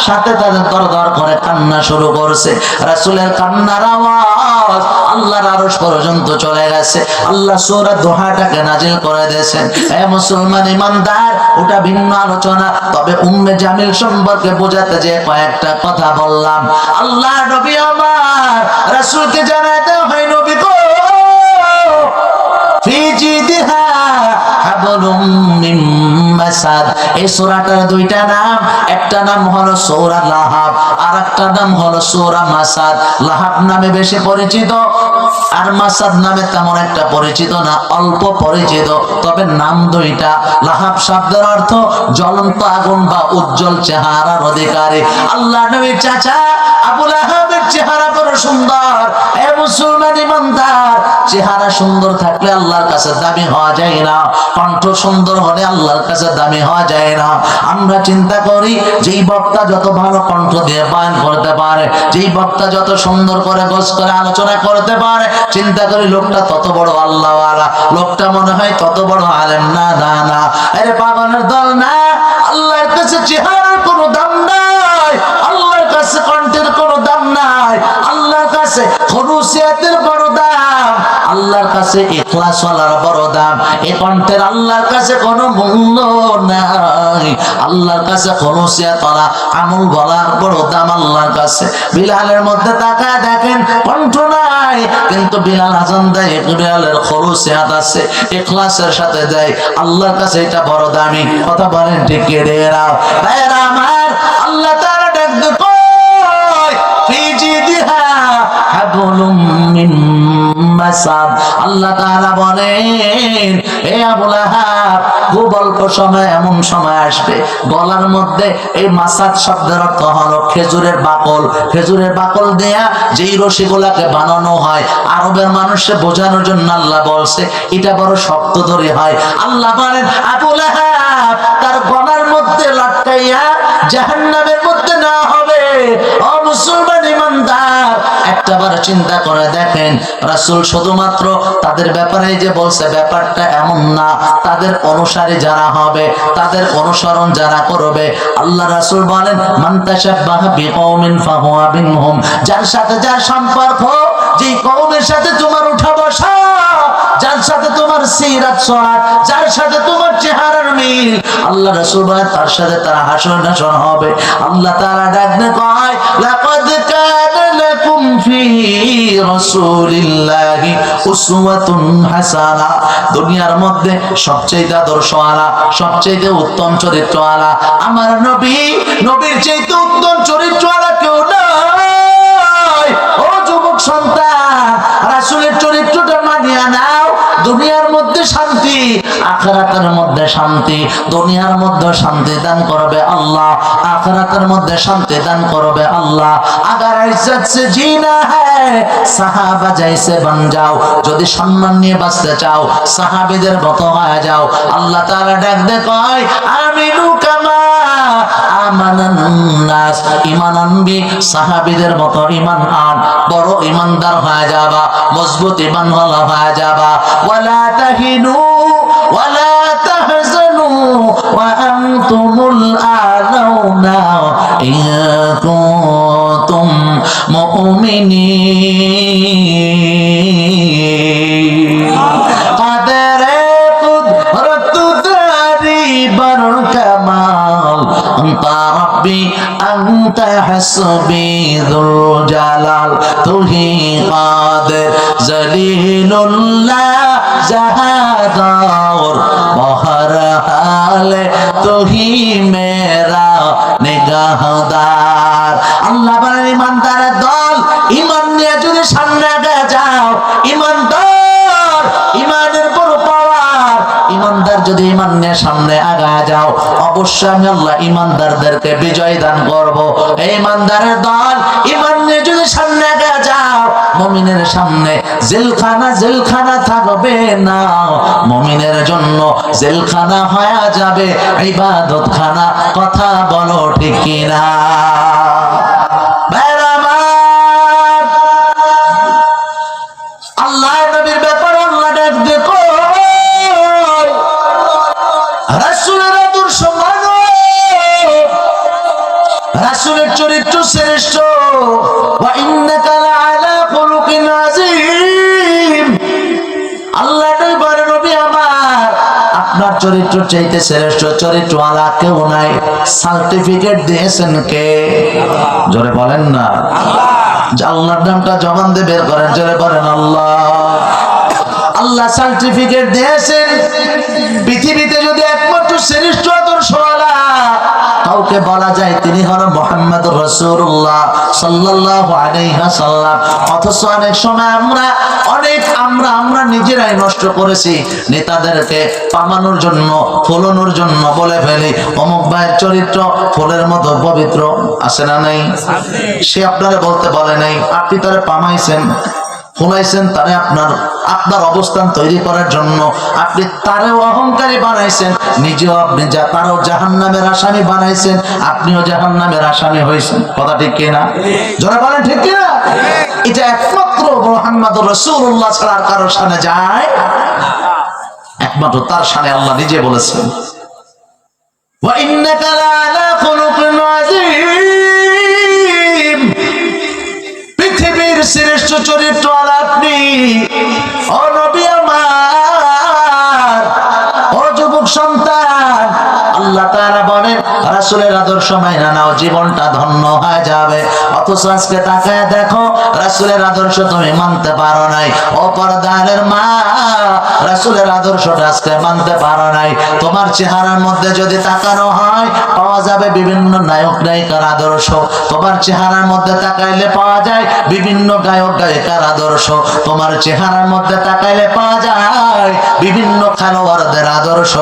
সাথে তাদের দরদর করে কান্না শুরু করছে। রাসূলের কান্নার আওয়াজ আল্লাহর আরশ পর্যন্ত চলে গেছে। আল্লাহ সূরা দোহাটাকে নাজিল করে দিয়েছেন। হে মুসলমান ইমানদার, ওটা ভিন্ন আলোচনা। তবে উম্মে জামিল সম্পর্কে বোঝাতে যে কয়েকটা কথা বললাম। আল্লাহ নবী আমার রাসূলকে জানাতে হয়, নবী গো ফি জিদিহা হাবলুম মিন মাসাদ। এই সূরাটার দুইটা নাম, একটা নাম হলো সূরা লাহাব, আর একটা নাম হলো সূরা মাসাদ। লাহাব নামে বেশি পরিচিত, আর মাসাদ নামে তেমন একটা পরিচিত না, অল্প পরিচিত, তবে নাম দুইটা। লাহাব শব্দের অর্থ জ্বলন্ত আগুন বা উজ্জ্বল চেহারার অধিকারী। আল্লাহ নবীর চাচা আবু লাহাবের চেহারা বড় সুন্দর। এ মুসলমান ইমানদার, চেহারা সুন্দর থাকলে আল্লাহর কাছে দামি হওয়া যায় না, কণ্ঠ সুন্দর হলে আল্লাহর কাছে দামি হওয়া যায় না। আমরা চিন্তা করি যেই বক্তা যত ভালো কণ্ঠ দিয়ে বয়ান করতে পারে, যেই বক্তা যত সুন্দর করে গোছ করে আলোচনা করতে পারে, চিন্তা করি লোকটা তত বড় আল্লাহওয়ালা, লোকটা মনে হয় তত বড় আলেম। না না না, আরে পাগলের দল না। আল্লাহর কাছে চেহারার কোনো দাম নাই, আল্লাহর কাছে কণ্ঠের কোনো দাম নাই, আল্লাহর কাছে খরুসিয়াতের বড় দাম, আল্লাহর কাছে ইখলাস ওয়ালার বড় দাম। এই কণ্ঠের আল্লাহর কাছে কোনো মূল্য নাই, আল্লাহর কাছে খরুসিয়াত ওয়ালা আমল বলার বড় দাম আল্লাহর কাছে। বিলালের মধ্যে তাকায় দেখেন কণ্ঠ নাই, কিন্তু বিলাল আযান দেয়, বিলালের খরুসিয়াত আছে, ইখলাসের সাথে দেয়, আল্লাহর কাছে এটা বড় দামি। কথা বলেন ঠিক কি রে? ভাইরা আমার, আল্লাহ তাআলা ডাক দিয়ে কয় ফি জিদিহা হাবলুম মিন মাসাদ। আল্লাহ তাআলা বলেন, হে আবু লাহাব, খুব অল্প সময় এমন সময় আসবে গলার মধ্যে এই মাসাদ শব্দের অর্থ হলো খেজুরের বাকল। খেজুরের বাকল দেয়া যেই রশিগুলাকে বানানো হয়, আরবের মানুষকে বোঝানোর জন্য আল্লাহ বলছে এটা বড় শক্ত দড়ি হয়। আল্লাহ বলেন আবু লাহাব তার গলার মধ্যে লটকাইয়া জাহান্নামের মধ্যে না হবে। ও মুসলমান ইমানদার, একটাবার চিন্তা করে দেখেন, রাসূল শুধুমাত্র তাদের ব্যাপারে যে বলছে ব্যাপারটা এমন না, তাদের অনুসারী যারা হবে, তাদের অনুসরণ যারা করবে, আল্লাহ রাসূল বলেন মান তাশাব্বাহা বিকওমিন ফাহুয়া মিনহুম। যার সাথে যার সম্পর্ক, যেই কওমের সাথে তোমার উঠা বসা, যার সাথে তোমার সিরাত সোয়াত, যার সাথে তোমার চেহারার মিল, আল্লাহ রাসূল বলেন তার সাথে তারা হাসর নাসর হবে। আল্লাহ তাআলা ডাকতে কয় লাকাদ কানা লাকুম ফি রাসূলিল্লাহি উসওয়াতুন হাসানাহ। দুনিয়ার মধ্যে সবচেয়ে আদর্শওয়ালা, সবচেয়ে উত্তম চরিত্রওয়ালা আমার নবী, নবীর চাইতে উত্তম চরিত্রওয়ালা কেউ নাই। ও যুবক সন্তান, রাসূলের চরিত্রটা মানিয়া নাও। দুনিয়ার মধ্যে শান্তি, আখিরাতের মধ্যে শান্তি। দুনিয়ার মধ্যে শান্তি দান করবে আল্লাহ, আখিরাতের মধ্যে শান্তি দান করবে আল্লাহ। अगर इज्जत से जीना है সাহাবা जैसे बन जाओ। যদি সম্মান নিয়ে বাঁচতে চাও সাহাবীদের মতো হয়ে যাও। আল্লাহ তাআলা ডাক দে কয় আমিনু কামা আমানান নাস। ঈমান আনবি, সাহাবীদের মতো ঈমান আন, বড় ঈমানদার হয়ে যাবা, মজবুত ঈমানওয়ালা হয়ে যাবা। ওয়ালা তাহিনু ওয়ালা তাহজানু ওয়া আনতুমুল আ'লাউনা ইন কুনতুম মুমিনিন। কাদরে কুদরত দারি বার কামাল আনতা রব্বি আনতা হাসবি যুল জালাল। তুহি কাদের জলিলুল্লাহ জাহাদার বহর হালে তুহি মেরা নিগাহদার। আল্লাহ বলেন ইমানদারের দল, ইমান নিয়ে যদি সামনে আগে যাও, ইমানদার, ইমানের বড় পাওয়ার, ইমানদার যদি ইমান নিয়ে সামনে আগায় যাও, অবশ্যই আমি আল্লাহ ইমানদারদেরকে বিজয় দান করব। এই ইমানদারের দল ইমান নিয়ে যদি সামনে আগায় যাও, মুমিনের সামনে জেলখানা থাকবে না, মুমিনের জন্য জেলখানা হয়ে যাবে ইবাদতখানা। কথা বলো ঠিক কিনা? আল্লাহ নবীর ব্যাপারে আল্লাহ ডাক দিয়ে কয় রাসূলের আদর্শ মানো, রাসূল রাসূলের চরিত্র শ্রেষ্ঠ। ওয়া ইন্নাকা লাআলা খুলুকিন আযীম। আল্লাহ বলেন নবী আমার, আপনার চরিত্র চাইতে শ্রেষ্ঠ চরিত্র আলা কেউ নাই। সার্টিফিকেট দিয়েছেন কে? জোরে বলেন না আল্লাহ। আল্লাহর নামটা জবান দিয়ে বের করেন, জোরে বলেন আল্লাহ। আল্লাহ সার্টিফিকেট দিয়েছেন। পৃথিবীতে যদি একমাত্র শ্রেষ্ঠ আদর্শওয়ালা কাউকে বলা যায় তিনি হলেন মুহাম্মদুর রাসূলুল্লাহ সাল্লাল্লাহু আলাইহি ওয়াসাল্লাম। অথচ অনেক সময় আমরা নিজেরাই নষ্ট করেছি। নেতাদেরকে পামানোর জন্য, ফলানোর জন্য বলে ফেলি অমুক ভাইয়ের চরিত্র ফুলের মতো পবিত্র। আছে না নাই? সে আপনারা বলতে বলে নাই, আপনি তারা পামাইছেন, ফুলাইছেন, তারে আপনার অবস্থান তৈরি করার জন্য আপনি তারেও অহংকারী বানাইছেন, নিজেও আপনি তারও জাহান্নামের আসামি বানাইছেন, আপনিও জাহান্নামের আসামি হয়েছেন। কথা ঠিক কিনা? যারা বলেন ঠিক কিনা? এটা একমাত্র মুহাম্মদুর রাসূলুল্লাহ ছাড়া আর কারোর সামনে যায়, একমাত্র তার সামনে আল্লাহ নিজে বলেছেন ওয়া ইন্নাকা লাআলা খুলুকিন আযীম। পৃথিবীর শ্রেষ্ঠ চরিত্র আর আপনি। ও নবী আমার, ও যুবক সন্তান, আল্লাহ তাআলা বলেন রাসূলের আদর্শ মাইনা নাও, জীবনটা ধন্য হয়ে যাবে। অথচ আজকে তাকায় দেখো, রাসূলের আদর্শ তুমি মানতে পারো নাই। ও পর্দার মা, রাসূলের আদর্শটা আজকে মানতে পারো নাই। তোমার চেহারার মধ্যে যদি তাকানো হয় পাওয়া যাবে বিভিন্ন নায়ক নায়িকার আদর্শ। তোমার চেহারার মধ্যে তাকাইলে পাওয়া যায় বিভিন্ন গায়ক গায়িকার আদর্শ। তোমার চেহারার মধ্যে তাকাইলে পাওয়া যায় বিভিন্ন খেলোয়াড়দের আদর্শ।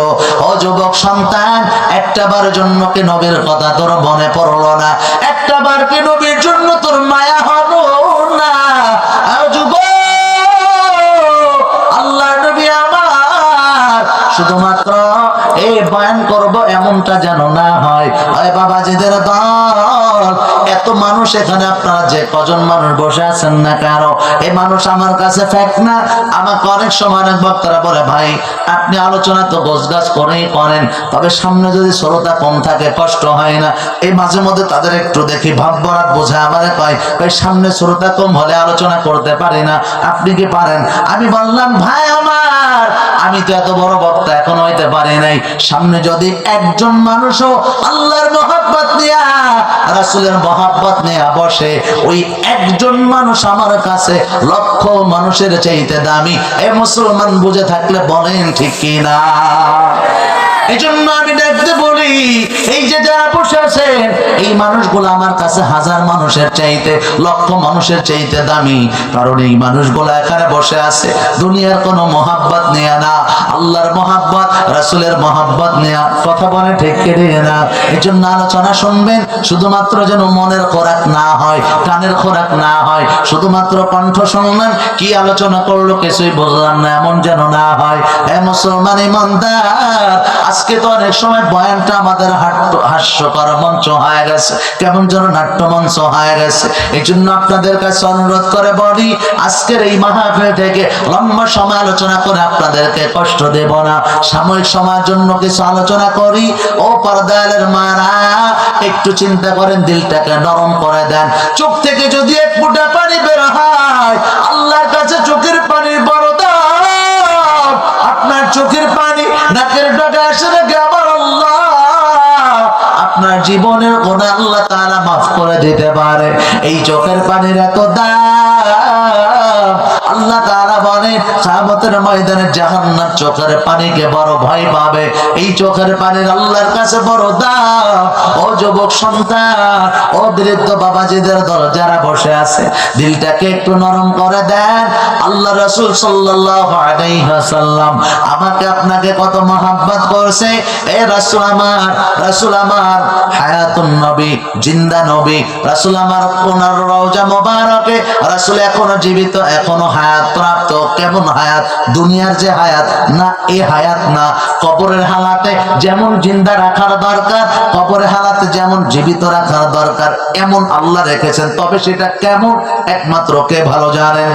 ও যুবক সন্তান, একটাবার জন্য কি নবীর কথা তোর মনে পড়লো না? একটাবার কি নবীর জন্য তোর মায়া হলো না? যুবক, আল্লাহ নবী আমার শুধুমাত্র এই বয়ান করব এমনটা যেন না হয়। ওই বাবাজিদের দল, এত মানুষ এখানে আপনারা যে কজন মানুষ বসে আছেন না কারো, এই মানুষ আমার কাছে ফেক না। আমাকে অনেক সময় অনেক বক্তারা বলে ভাই আপনি আলোচনা তো গোছগাছ করেই করেন, তবে সামনে যদি শ্রোতা কম থাকে কষ্ট হয় না? এই মাঝে মধ্যে তাদের একটু দেখি ভাব বরাত বোঝা আমারে কয় ভাই সামনে শ্রোতা কম হলে আলোচনা করতে পারি না, আপনি কি পারেন? আমি বললাম ভাই আমার, আমি তো এত বড় বক্তা এখন হইতে পারি নাই। সামনে যদি একজন মানুষও আল্লাহর মহব্বত নিয়া, রাসূলের মহব্বত নিয়া বসে, ওই একজন মানুষ আমার কাছে লক্ষ মানুষের চাইতে দামি। এ মুসলমান বুঝে থাকলে বলেন ঠিক কিনা? এই জন্য আমি দেখতে বলি, এই যে যারা বসে আছেন এই মানুষগুলো আমার কাছে হাজার মানুষের চাইতে, লক্ষ মানুষের চাইতে দামি। কারণ এই মানুষগুলো এখানে বসে আছে দুনিয়ার কোনো মহাব্বত নেয়া না, আল্লাহর মহাব্বত, রাসূলের মহাব্বত নেয়া। কথা বলে ঠিক কিনা না? এই জন্য আলোচনা শুনবেন শুধুমাত্র যেন মনের খোরাক না হয়, কানের খোরাক না হয়। শুধুমাত্র কণ্ঠ শুনলেন, কি আলোচনা করলো কিছুই বুঝলাম না, এমন যেন না হয়। হে মুসলমান ইমানদার, আজকে তো অনেক সময় বয়ানটা আমাদের হাস্যকর মঞ্চ হয়ে গেছে, কেমন যেন নাট্য মঞ্চ হয়ে গেছে। এই জন্য আপনাদের কাছে অনুরোধ করে বলি, আজকের এই মাহফিল থেকে লম্বা সময় আলোচনা করে আপনাদেরকে কষ্ট দেব না। সাময়িক সময়ের জন্য কিছু আলোচনা করি। ও পর্দার মারা, একটু চিন্তা করেন, দিলটাকে নরম করে দেন। চোখ থেকে যদি এক ফোঁটা পানি বের হয়, আল্লাহর কাছে চোখের পানির বড় দাম। আপনার চোখের পানি নাকের ডগা এসে নাকি আমার আল্লাহ আপনার জীবনের গুনাহ আল্লাহ তাআলা মাফ করে দিতে পারে। এই চোখের পানির এত দাম। আল্লাহ তাআলা বলে কিয়ামতের ময়দানে জাহান্নাম চোখের পানিকে বড় ভয় পাবে। এই চোখের পানির আল্লাহর কাছে বড় দাম। ও যুবক সন্তান, ও বৃদ্ধ বাবাজিদের দল যারা বসে আছে, দিলটাকে একটু নরম করে দেন। আল্লাহ রাসূল সাল্লাল্লাহু আলাইহি ওয়াসাল্লাম আমাকে আপনাকে কত মহব্বত করছে। এ রাসূল আমার হায়াতুন নবী, জিন্দা নবী। রাসূল আমার ওনার রওজা মোবারকে, রাসূল এখনো জীবিত, এখনো হায়াত প্রাপ্ত। কেমন হায়াত? দুনিয়ার যে হায়াত না, এই হায়াত না। কবরের হালাতে যেমন জিন্দা রাখার দরকার, কবরের হালাতে যেমন জীবিত রাখার দরকার, এমন আল্লাহ রেখেছেন। তবে সেটা কেমন একমাত্র কে ভালো জানেন?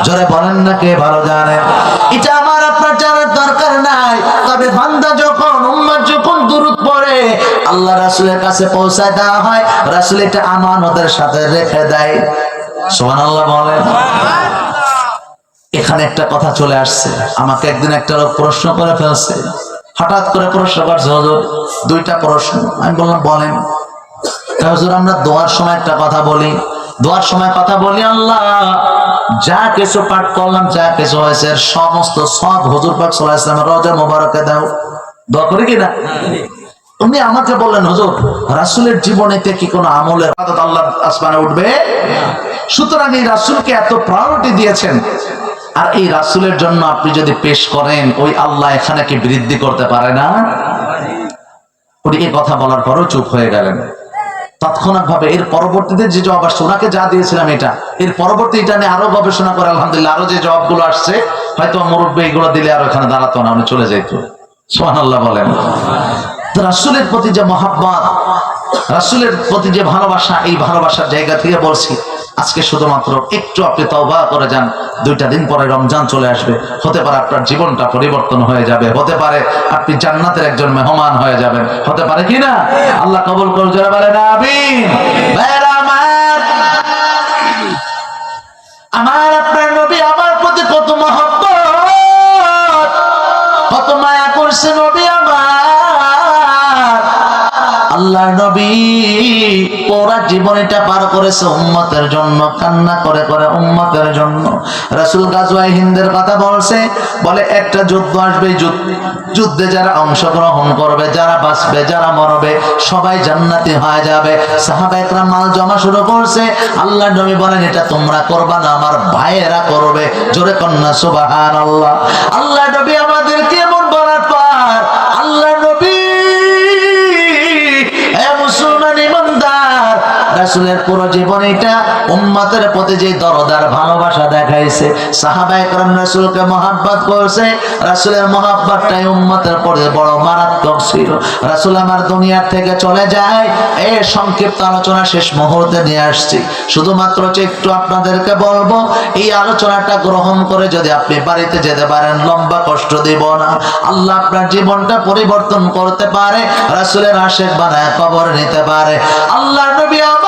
জোরে বলেন না, কে ভালো জানেন? এটা আমার আপনার জানার দরকার নাই। তবে বান্দা যখন, উম্মত যখন দুরূদ পড়ে, আল্লাহ রাসূলের কাছে পৌঁছায় দেওয়া হয়, রাসূল এটা আমানতের সাথে রেখে দেয়। সুবহানাল্লাহ বলেন। এখানে একটা কথা চলে আসছে, আমাকে একদিন একটা লোক প্রশ্ন করে ফেলছে, হঠাৎ করে প্রশ্ন করছে, হুজুর দুইটা প্রশ্ন। আমি বললাম বলেন। হুজুর আমরা দোয়ার সময় একটা কথা বলি, দোয়ার সময় কথা বলি আল্লাহ যা কিছু পাঠ করলাম, যা কিছু হয়েছে সমস্ত সব হুজুর পাক সাল্লাল্লাহু আলাইহি ওয়াসাল্লামের রওজা মোবারকে দাও, দোয়া করি কিনা? উনি আমাকে বললেন হুজুর রাসূলের জীবনেতে কি কোনো আমলের ইবাদত আল্লাহ আসমানে উঠবে? সুতরাং এই রাসূলকে এত প্রায়োরিটি দিয়েছেন, আর এই রাসূলের জন্য আপনি যদি পেশ করেন ওই আল্লাহ এখানে কি বৃদ্ধি করতে পারে না? উনি এই কথা বলার পরও চুপ হয়ে গেলেন। তৎক্ষণাৎ ভাবে এর পরবর্তীতে যে জবাব আসছে, ওনাকে যা দিয়েছিলাম এটা, এর পরবর্তী এটা নিয়ে আরো গবেষণা করে আলহামদুলিল্লাহ আরো যে জবাবগুলো আসছে, হয়তো মুরব্বী এগুলো দিলে আর ওখানে দাঁড়াতো না, উনি চলে যেত। সুবহানাল্লাহ বলেন। রাসূলের প্রতি যে মহাব্বত, রাসূলের প্রতি যে ভালোবাসা, এই ভালোবাসার জায়গা থেকে বলছি আজকে শুধুমাত্র একটু আপনি তওবা করে যান। 2টা দিন পরে রমজান চলে আসবে, হতে পারে আপনার জীবনটা পরিবর্তন হয়ে যাবে, হতে পারে আপনি জান্নাতের একজন মেহমান হয়ে যাবেন, হতে পারে কি না? আল্লাহ কবুল করুন, যারা বলেন আমিন। ভাইরা আমার আপনার নবী আমার প্রতি কত মহব্বত, কত মায়া করছে নবী আমার। আল্লাহর নবী পুরা জীবনটা পার করেছে উম্মতের জন্য, কান্না করে করে উম্মতের জন্য। রাসূল গাজওয়ায়ে হিন্দের কথা বলছে, বলে একটা যুদ্ধ আসবে, যুদ্ধে যারা অংশগ্রহণ করবে, যারা বাঁচবে, যারা মরবে সবাই জান্নাতি হয়ে যাবে। সাহাবায়ে কেরাম মাল জমা শুরু করছে। আল্লাহর নবী বলেন এটা তোমরা করবা না, আমার ভাইয়েরা করবে। জোরে কন্যা সুবহানাল্লাহ। আল্লাহর নবী আমাদেরকে এমন বলার পর আল্লাহর নবী রাসূলের পুরো জীবন এটা উম্মতের প্রতি যে দরদার ভালোবাসা দেখাইছে, সাহাবায়ে কেরাম রাসূলকে মহব্বত করছে, রাসূলের মহব্বতটাই উম্মতের প্রতি বড় মারাত্মক ছিল। রাসূল আমার দুনিয়ার থেকে চলে যায়, এই সংক্ষিপ্ত আলোচনা শেষ মুহূর্তে নিয়ে আসছি। শুধুমাত্র একটু আপনাদেরকে বলবো, এই আলোচনাটা গ্রহণ করে যদি আপনি বাড়িতে যেতে পারেন, লম্বা কষ্ট দিব না, আল্লাহ আপনার জীবনটা পরিবর্তন করতে পারে, রাসূলের আশিক বানায় কবরে নিতে পারে। আল্লাহ নবী আমার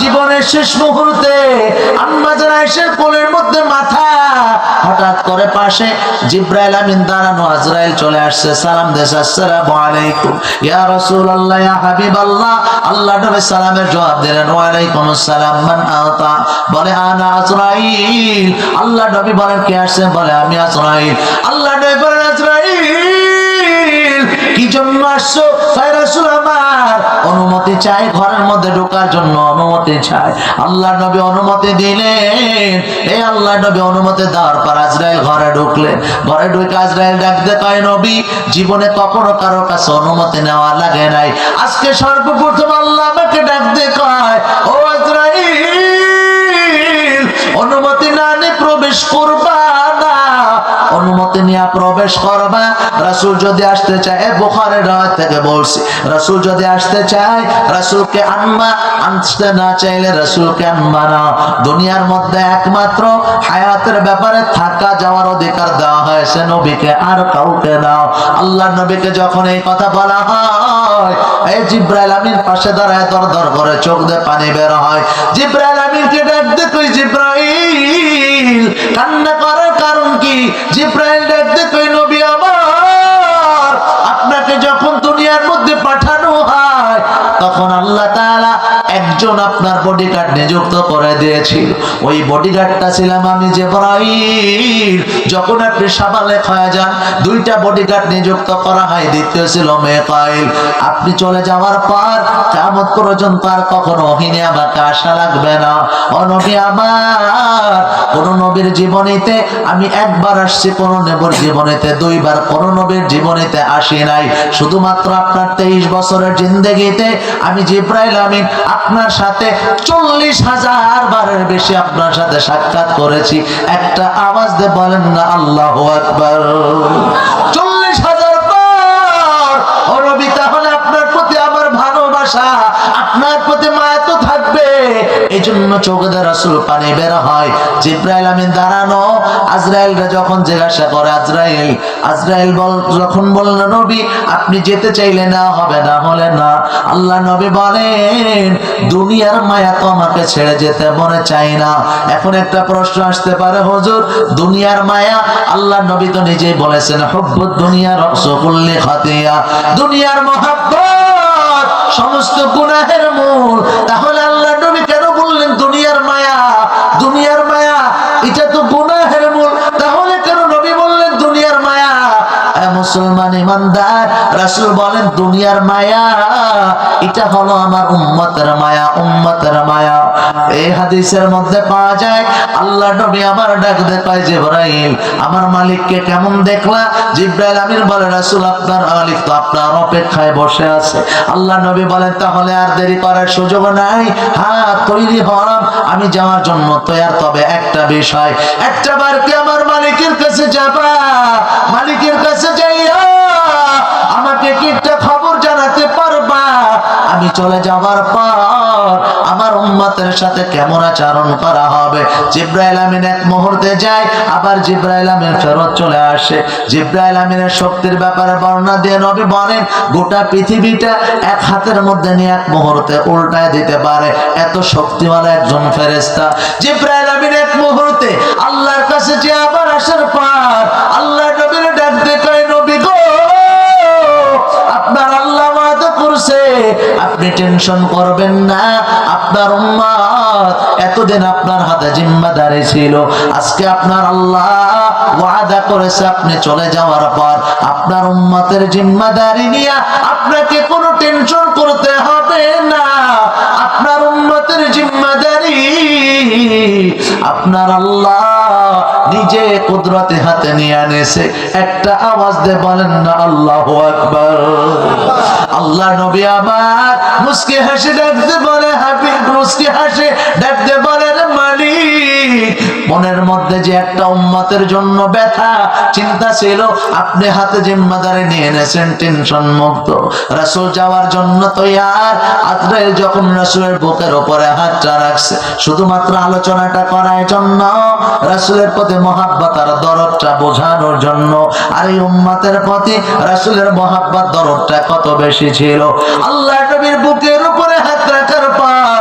জীবনের শেষ মুহূর্তে আম্মা জান আয়েশার কোলের মধ্যে মাথা, হঠাৎ করে পাশে জিবরাইল আমিন দাঁড়ানো, আজরাইল চলে আসছে, সালাম দিয়েছে, আসসালামু আলাইকুম ইয়া রাসূলুল্লাহ ইয়া হাবিবাল্লাহ। আল্লাহ নবী সালামের জবাব দিলেন ওয়া আলাইকুম আসসালাম, মান আতা, বলে আনা আজরাইল। আল্লাহ নবী বলেন কে আসছে, বলে আমি আজরাইল। আল্লাহ নবী বলেন আজরাইল কি জন্য আসছো? তাই রাসূল আমার অনুমতি চাই, ঘরের মধ্যে ঢোকার জন্য অনুমতি চাই। আল্লাহ নবী অনুমতি দিলেন। এই আল্লাহ নবী অনুমতি দেওয়ার পর আজরাইল ঘরে ঢুকলেন। ঘরে ঢুকে আজরাইল ডাকতে কয় নবী জীবনে কখনো কারো কাছে অনুমতি নেওয়া লাগে নাই, আজকে সর্বপ্রথম আল্লাহ আমাকে ডাকতে কয় ও আজরাইল অনুমতি না নিয়ে প্রবেশ করবা না, অনুমতি নিয়ে প্রবেশ করবা। রাসূল যদি আসতে চায়, বুখারীর রাওয়ায়াত থেকে বলছি, রাসূল যদি আসতে চায় রাসূলকে আনবা, আসতে না চাইলে রাসূলকে আনবা না। দুনিয়ার মধ্যে একমাত্র হায়াতের ব্যাপারে থাকা যাওয়ার অধিকার দেওয়া হয়েছে নবীকে, আর কাউকে নাও। আল্লাহর নবীকে যখন এই কথা বলা হয়, এই জিবরাইল আমিন পাশে দাঁড়ায় দর দর করে চোখ দিয়ে পানি বের হয়। জিবরাইল আমিনকে ডাকতে কই জিবরাইল, কান্না করার কারণ কি? জিবরাইল ডাকতে কই নবী আমার আপনাকে যখন দুনিয়ার মধ্যে পাঠানো হয় তখন আল্লাহ তাআলা একজন আপনার বডিগার্ড নিযুক্ত করে দিয়েছিল, ওই বডিগার্ডটা ছিলাম আমি জিবরাইল। যখন আপনি সাবালেক হয়ে যান 2টা বডিগার্ড নিযুক্ত করা হয়, দ্বিতীয় ছিল মিকাইল। আপনি চলে যাওয়ার পর কিয়ামত পর্যন্ত আর কখনো ওহী নিয়ে আমাকে আশা লাগবে না। ও নবী আমার, কোন নবীর জীবনীতে আমি একবার আসছি, কোন নবীর জীবনীতে 2বার, কোন নবীর জীবনীতে আসি নাই। শুধুমাত্র আপনার 23 বছরের জিন্দেগিতে আমি জিবরাইল আমিন আপনার সাথে 40,000 বারের বেশি আপনার সাথে সাক্ষাৎ করেছি। একটা আওয়াজ দিয়ে বলেন না আল্লাহু আকবার। 40,000 বার। ও নবী, তাহলে আপনার প্রতি আমার ভালোবাসা, আপনার প্রতি মায়া তো থাকবে। এই জন্য চোখ দিয়ে রাসূল পানি বের হয়। জিবরাইল আমিন দাঁড়ানো, আজরাইলরা যখন জিজ্ঞাসা করে আজরাইল যখন বলল নবী আপনি যেতে চাইলে না হবে, না হলে না। আল্লাহ নবী বলেন দুনিয়ার মায়া তো আমাকে ছেড়ে যেতে মনে চাই না। এখন একটা প্রশ্ন আসতে পারে হুজুর দুনিয়ার মায়া, আল্লাহ নবী তো নিজেই বলেছেন হুব্বুদ দুনিয়া রাসূ কুল্লি খাতিয়া, দুনিয়ার মহব্বত সমস্ত গুনাহের মূল। তাহলে আল্লাহ নবী কেন বললেন দুনিয়ার মায়া? দুনিয়ার মায়া এটা তো গুনাহের মূল, তাহলে কেন নবী বললেন দুনিয়ার মায়া? মুসলমান ইমানদার, রাসূল বলেন দুনিয়ার মায়া এটা হলো আমার উম্মতের মায়া, উম্মতের মায়া। এই হাদিসের মধ্যে পাওয়া যায় আল্লাহ নবী আমার ডাক দেখায় জিবরাইল আমার মালিককে কেমন দেখলা? জিবরাইল আমিন বলে রাসূল আপনার মালিক তো আপনার অপেক্ষায় বসে আছে। আল্লাহ নবী বলেন তাহলে আর দেরি করার সুযোগ নাই, হ্যাঁ তৈরি হলাম আমি যাওয়ার জন্য তৈয়ার। তবে একটা বিষয়, একটা বার কি আমার মালিকের কাছে যাবা? মালিকের কাছে যাইয়া আমাকে কি একটা খবর জানাতে পারবা আমি চলে যাওয়ার পর আমার উম্মতের সাথে কেমন আচরণ করা হবে? জিবরাইল আমিন এক মুহূর্তে যায়, আবার জিবরাইল আমিন ফেরত চলে আসে। জিবরাইল আমিনের শক্তির ব্যাপারে বর্ণনা দিয়ে নবী বলেন গোটা পৃথিবীটা এক হাতের মধ্যে নিয়ে এক মুহূর্তে উল্টায় দিতে পারে, এত শক্তিওয়ালা একজন ফেরেশতা। জিবরাইল আমিন এক মুহূর্তে আল্লাহর কাছে যে আবার আসার পর আল্লাহ নবীর ডাক দেখায় নবী গো আপনার আল্লাহ ওয়াদা করছে আপনি টেনশন করবেন না, আপনার উম্মত এতদিন আপনার হাতে জিম্মাদারি ছিল, আজকে আপনার আল্লাহ ওয়াদা করেছে আপনি চলে যাওয়ার পর আপনার উম্মতের জিম্মাদারি নিয়ে আপনাকে কোনো টেনশন করতে হবে না। আপনার উম্মতের জিম্মাদারি আপনার আল্লাহ নিজে কুদরতে হাতে নিয়ে আনেছে। একটা আওয়াজ দিয়ে বলেন না আল্লাহু আকবার। আল্লাহ নবী আমার মুস্কি হাসি ডাকতে বলে হাবিব, মুস্কি হাসি ডাকতে বলেন মালিক মনের মধ্যে যে একটা উম্মতের জন্য ব্যথা চিন্তা ছিল আপনি হাতে জিম্মাদারি নিয়ে এনেছেন, টেনশন মুক্ত। রাসূল যাওয়ার জন্য তৈয়ার। আজরাইল যখন রাসূলের বুকের উপরে হাতটা রাখছে শুধুমাত্র আলোচনাটা করার জন্য, রাসূলের প্রতি মহব্বত আর দরদটা বোঝানোর জন্য। আর এই উম্মতের প্রতি রাসূলের মহব্বত দরদটা কত বেশি ছিল। আল্লাহ নবীর বুকের উপরে হাত রাখার পর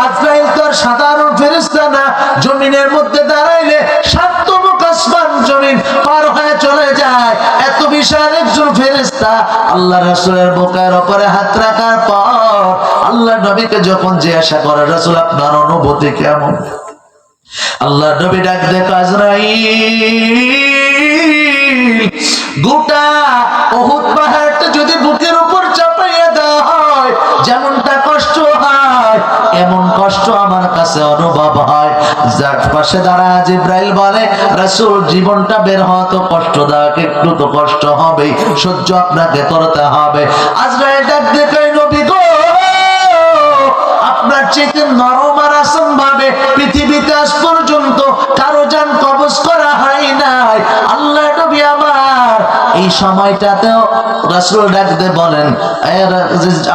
আজরাইল তো সাধারণ ফেরেশতা না, জমিনের মধ্যে দাঁড়াইলে সাতমুখ আসমান জমিন পার হয়ে চলে যায়, এত বিশাল একজন ফেরেশতা। আল্লাহ রাসূলের বুকের উপরে হাত রাখার পর আল্লাহ নবীকে যখন জিজ্ঞাসা করে রাসূল আপনার অনুভূতি কেমন? আল্লাহ নবী ডাক দেয় আজরাইল গোটা উহুদ পাহাড়টা যদি বুকের উপর চাপাইয়া দেওয়া হয় যেমনটা কষ্ট হয় এমন কষ্ট আমার কাছে অনুভব হয়। যার পাশে দাঁড়া জিবরাইল বলে রাসূল জীবনটা বের হওয়া তো কষ্টদায়ক, একটু তো কষ্ট হবেই, সহ্য আপনাকে করতে হবে। আজরাইল ডাক দেখে নবী গো আপনার চেয়ে নরম আর আসান ভাবে পৃথিবীতে আজ পর্যন্ত কারো জান কবজ করা হয় নাই। আল্লাহ নবী আমার এই সময়টাতেও রাসূল ডাকতে বলেন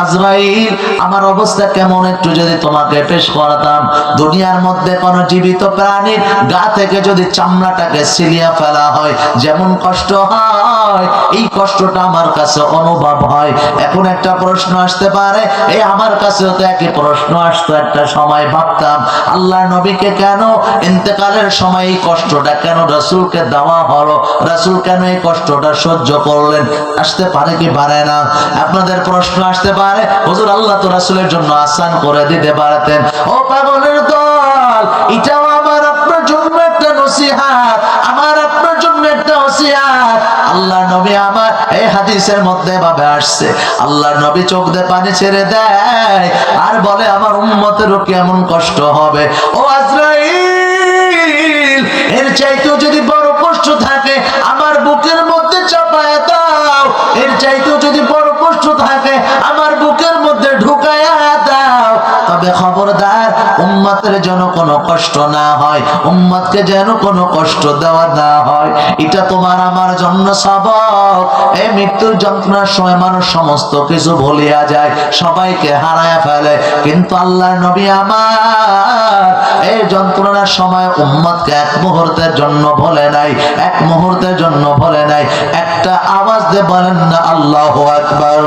আজরাইল আমার অবস্থা কেমন একটু যদি তোমাকে পেশ করতাম। দুনিয়ার মধ্যে কোন জীবিত প্রাণীর গা থেকে যদি চামড়াটাকে ছিলিয়ে ফেলা হয় যেমন কষ্ট হয় এই কষ্টটা আমার কাছে অনুভব হয়। এখন একটা প্রশ্ন আসতে পারে, এই আমার কাছেও তো একই প্রশ্ন আসতো একটা সময়, ভাবতাম আল্লাহ নবীকে কেন ইন্তেকালের সময় এই কষ্টটা কেন রাসূলকে দেওয়া হলো, রাসূল কেন এই কষ্টটা সহ্য করলেন? আসতে পারে কি পারে না? আপনাদের প্রশ্ন আসতে পারে হুজুর আল্লাহ তো রাসূলের জন্য আসান করে দিতে পারতেন। ও পাগলের দল, এটাও আমার আপনার জন্য একটা নসিহত, আমার আপনার জন্য একটা ওসিয়াত। আল্লাহ নবী আমার এই হাদিসের মধ্যে ভাবে আসছে আল্লাহ নবী চোখ দিয়ে পানি ছেড়ে দেয় আর বলে আমার উম্মতেরও কেমন কষ্ট হবে। ও আজরাইল এর চাইতেও যদি বড় কষ্ট থাকে আমার বুকের মধ্যে চাপায় দাও, এর চাইতেও যদি বড় কষ্ট থাকে আমার বুকের মধ্যে ঢুকায়া দাও। তবে খবরদার উম্মতের যেন কোনো কষ্ট না হয়, উম্মতকে যেন কোনো কষ্ট দেওয়া না হয়। এটা তোমার আমার জন্য সবক। এই মৃত্যুর যন্ত্রণার সময় মানুষ সমস্ত কিছু ভুলিয়া যায়, সবাইকে হারায় ফেলে, কিন্তু আল্লাহর নবী আমার এই যন্ত্রণার সময় উম্মতকে এক মুহূর্তের জন্য ভুলে নাই, এক মুহূর্তের জন্য ভুলে নাই। একটা আওয়াজ দিয়ে বলেন না আল্লাহু আকবার।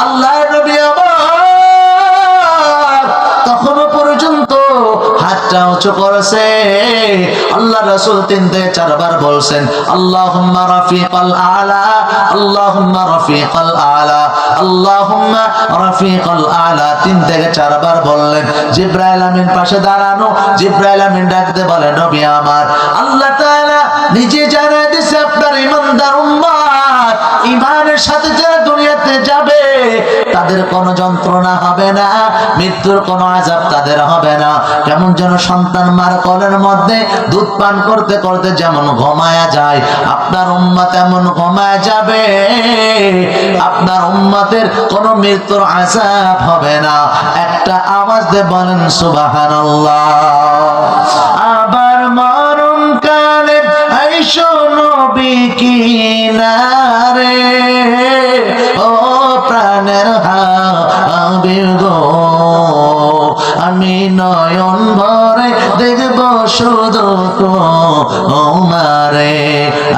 আল্লাহর নবী আমার তখনও পর্যন্ত হাতটা উঁচু করেছে। আল্লাহ রাসূল 3 থেকে 4 বার বলছেন আল্লাহুম্মা রাফিকাল আলা, আল্লাহুম্মা রাফিকাল আলা, আল্লাহুম্মা রাফিকাল আলা 3 থেকে 4 বার বললেন। জিবরাইল আমিন পাশে দাঁড়ানো, জিবরাইল আমিন ডাকতে বলে নবী আমার আল্লাহ তাআলা নিজে জানায় দিয়েছে আপনার ইমানদার উম্মত ইমানের সাথে যারা দুনিয়াতে যাবে তাদের কোনো যন্ত্রণা হবে না, মৃত্যুর কোনো আযাব তাদের হবে না। কেমন যেন সন্তান মার কোলের মধ্যে দুধ পান করতে করতে যেমন ঘুমায়া যায়, আপনার উম্মত এমন ঘুমায়া যাবে, আপনার উম্মতের কোনো মৃত্যুর আযাব হবে না। একটা আওয়াজ দিয়ে বলেন সুবহানাল্লাহ। আবার মরণ কালে আইসো নবী কিনারে, ও প্রাণের হাবিব গো, আমি নয়ন ভরে দেখব শুধু তোমারে।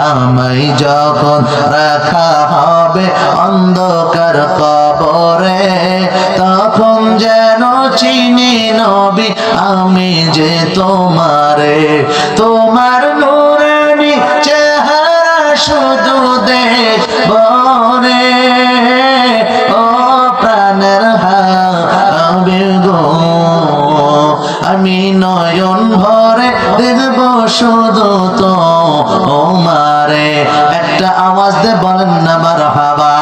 আমায় যখন রাখা হবে অন্ধকার কবরে, তখন যেন চিনি নবী আমি যে তোমারে। তোমার নূরানি চেহারা শুধু দেখব রে, ও প্রাণের হাবিব গো, আমি নয়ন ভরে দেখব শুধু তোমারে। একটা আওয়াজ দিয়ে বলেন না মারহাবা।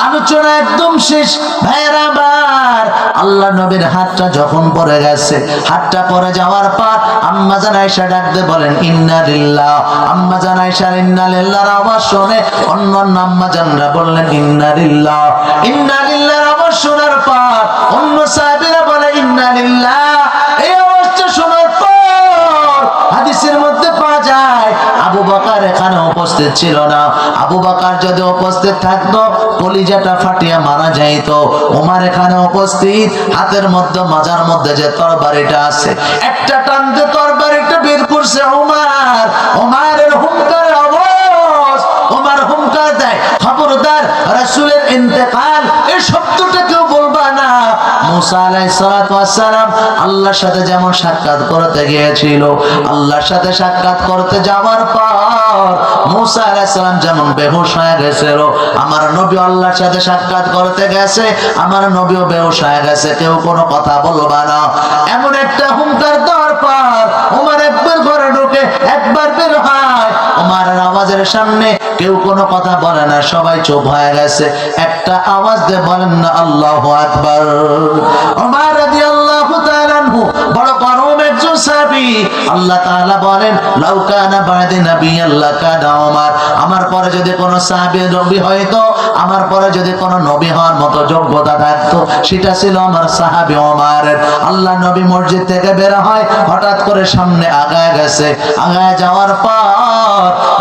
আলোচনা একদম শেষ ভাইরা আমার। আল্লাহ নবীর হাতটা যখন পড়ে গেছে, হাতটা পড়ে যাওয়ার পর আম্মা জান আয়েশা ডাকতে বলেন ইন্না লিল্লাহ। আম্মা জান আয়েশার ইন্না লিল্লাহর আওয়াজ শুনে অন্য আম্মা জানরা বললেন ইন্না লিল্লাহ। ইন্না লিল্লাহর আওয়াজ শোনার পর অন্য সাহাবীরা বলে ইন্না লিল্লাহ। এই আওয়াজটা শোনার পর হাদিসের মধ্যে পাওয়া যায় আবু বকর এখানে উপস্থিত ছিল না। আবু বকর যদি উপস্থিত থাকতো কলিজাটা ফাটিয়া মারা যাইতো। ওমর এখানে উপস্থিত, হাতের মধ্যে মাজার মধ্যে যে তরবারিটা আছে একটা টান দিয়ে তরবারিটা বের করছে ওমর। ওমরের হুঙ্কার আওয়াজ, ওমর হুঙ্কার দেয় খবরদার রাসূলের ইন্তেকাল এই শব্দটা কেউ বলবা না। মুসা আলাইহিস সালাতু ওয়াস সালাম আল্লাহর সাথে যেমন সাক্ষাৎ করতে গিয়েছিল, আল্লাহর সাথে সাক্ষাৎ করতে যাওয়ার পর মুসা আলাইহিস সালাম যেমন বেহুশ হয়ে গেছিল, আমার নবী আল্লাহর সাথে সাক্ষাৎ করতে গেছে, আমার নবীও বেহুশ হয়ে গেছে, কেউ কোনো কথা বলবা না। এমন একটা হুঙ্কার দেওয়ার পর ওমর একবার ঘরে ঢুকে একবার বের হয়। ওমরের আওয়াজের সামনে কেউ কোনো কথা বলে না, সবাই চুপ হয়ে গেছে। একটা আওয়াজ দিয়ে বলেন না আল্লাহু আকবার। ওমর রাদিয়াল্লাহু তাআলা আনহু বড় গরম একজন সাহাবী। আল্লাহ তাআলা বলেন লাউ কানা বা'দি নাবিয়্যান লাকানা ওমর। আমার পরে যদি কোনো সাহাবী নবী হয়তো, আমার পরে যদি কোনো নবী হওয়ার মতো যোগ্যতা থাকতো, সেটা ছিল আমার সাহাবী ওমরের। আল্লাহ নবী মসজিদ থেকে বের হয়, হঠাৎ করে সামনে আগায় গেছে। আগায় যাওয়ার পর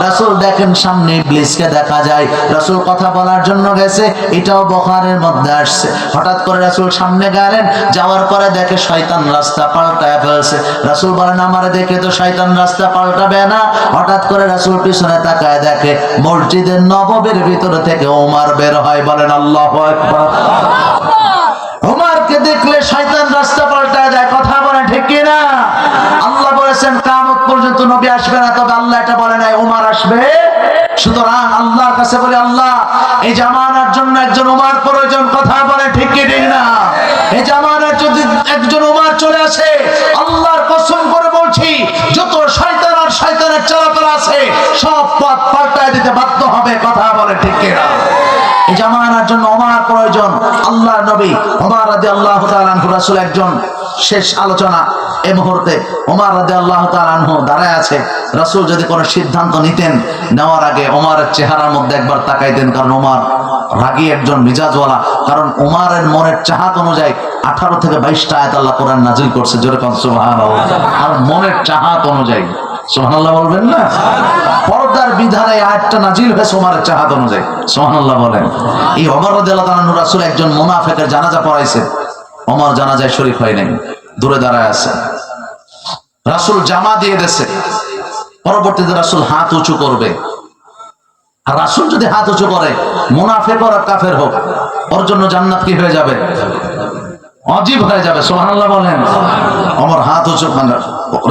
রাসূল দেখেন সামনে ইবলিসকে দেখা যায়। রাসূল কথা বলার জন্য গেছে, এটাও বুখারীর মধ্যে আসছে। হঠাৎ করে রাসূল সামনে গেলেন, যাওয়ার পরে দেখে শয়তান রাস্তা পাল্টায় ফেলছে। রাসূল বলেন আমারে দেখে তো শয়তান রাস্তা পাল্টাবে না। হঠাৎ করে রাসূল পিছনে তাকায় দেখে মসজিদের নববীর ভিতর থেকে ওমর বের হয়। বলেন আল্লাহু আকবার। ওমরকে দেখলে শয়তান রাস্তা পাল্টায় দেয়। কথা বলেন ঠিক কি না? আল্লাহ বলেছেন কিয়ামত পর্যন্ত নবী আসবে না, তবে আল্লাহ এটা বলে নাই ওমর আসবে। সুতরাং আল্লাহর কাছে বলি আল্লাহ এই জামানার জন্য একজন ওমর প্রয়োজন। কথা বলে ঠিক কি ঠিক না? এই জামানার যদি একজন ওমর চলে আসে, আল্লাহর কসম করে বলছি যত শয়তান আর শয়তানের চলাচল আছে সব পথ পাল্টায় দিতে বাধ্য হবে। কথা বলে ঠিক কি না? এই জামানার জন্য ওমর প্রয়োজন। আল্লাহর নবী ওমর রাদিয়াল্লাহু তাআলা আনহু রাসূল একজন। শেষ আলোচনা এই মুহূর্তে ওমর রাদিয়াল্লাহু তাআলা আনহু দাঁড়ায় আছে। রাসূল যদি কোনো সিদ্ধান্ত নিতেন, নেওয়ার আগে ওমরের চেহারার মধ্যে একবার তাকাইতেন, কারণ ওমর রাগী একজন মিজাজওয়ালা। কারণ উমারের মনের চাহাত অনুযায়ী 18 থেকে 22টা আয়াত আল্লাহ কোরআন নাজিল করছে, জোরে কোন সুবহানাল্লাহ। আর মনের চাহাত অনুযায়ী, সুবহানাল্লাহ বলবেন না? পর্দার বিধানে আয়াতটা নাজিল হয়েছে ওমরের চাহাত অনুযায়ী, সুবহানাল্লাহ বলেন। এই ওমর রাদিয়াল্লাহু তাআলা রাসূল একজন মুনাফিকের জানাজা পড়াইছে, ওমর জানাজায় শরীক হয় নাই, দূরে দাঁড়ায় আছে। রাসূল জামা দিয়ে দিয়েছে, পরবর্তীতে রাসূল হাত উঁচু করবে। আর রাসূল যদি হাত উঁচু করে, মুনাফিক হোক আর কাফের হোক, ওর জন্য জান্নাত কি হয়ে যাবে? অজীব হয়ে যাবে, সুবহানাল্লাহ বলেন। ওমর হাত উঁচু,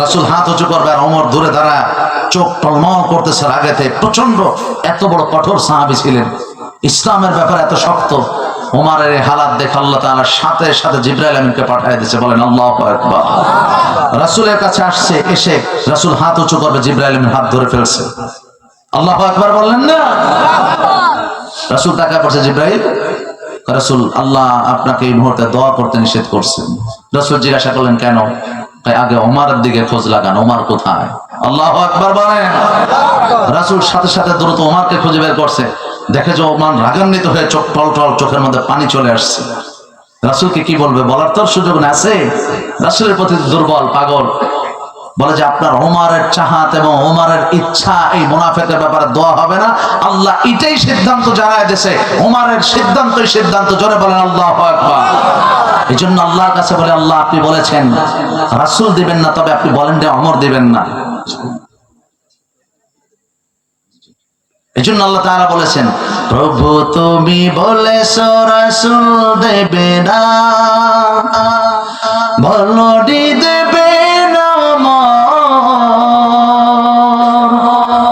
রাসূল হাত উঁচু করবে আর ওমর দূরে দাঁড়ায় চোখ টলমল করতেছে রাগেতে। প্রচন্ড, এত বড় কঠোর সাহাবী ছিলেন, ইসলামের ব্যাপারে এত শক্ত। ওমরের এই হালাত দেখে আল্লাহ তাআলা সাথে সাথে জিবরাইল আমিনকে পাঠিয়ে দিয়েছে। বলেন আল্লাহু আকবার। রাসূলের কাছে আসছে, এসে রাসূল হাত উঁচু করবে, জিবরাইল আমিন হাত ধরে ফেলছে। আল্লাহু আকবার বললেন না? রাসূল তাকায় পড়ছে, জিবরাইল, রাসূল আল্লাহ আপনাকে এই মুহূর্তে দোয়া করতে নিষেধ করছেন। রাসূল জিজ্ঞাসা করলেন কেন? তাই আগে ওমরের দিকে খোঁজ লাগান, ওমর কোথায়? আল্লাহু আকবার বলেন। রাসূল সাথে সাথে দ্রুত ওমরকে খুঁজে বের করছে, দেখে যে ওমর রাগান্বিত হয়ে চোখ টলটল, চোখের মধ্যে পানি চলে আসছে। রাসূলকে কি বলবে, বলার তোর সুযোগ না আছে। রাসূলের প্রতি দুর্বল, পাগল। বলে যে আপনার ওমরের চাহাত এবং ওমরের ইচ্ছা এই মুনাফিকের ব্যাপারে দোয়া হবে না, আল্লাহ এটাই সিদ্ধান্ত জানায় দিয়েছে, ওমরের সিদ্ধান্তই সিদ্ধান্ত। জোরে বলেন আল্লাহু আকবার। এই জন্য আল্লাহর কাছে বলে, আল্লাহ আপনি বলেছেন রাসূল দিবেন না, তবে আপনি বলেন যে ওমর দিবেন না। এই জন্য আল্লাহ তাআলা বলেছেন, প্রভু তুমি বলেছো রাসূল দেবে না, বলনি দেবে না,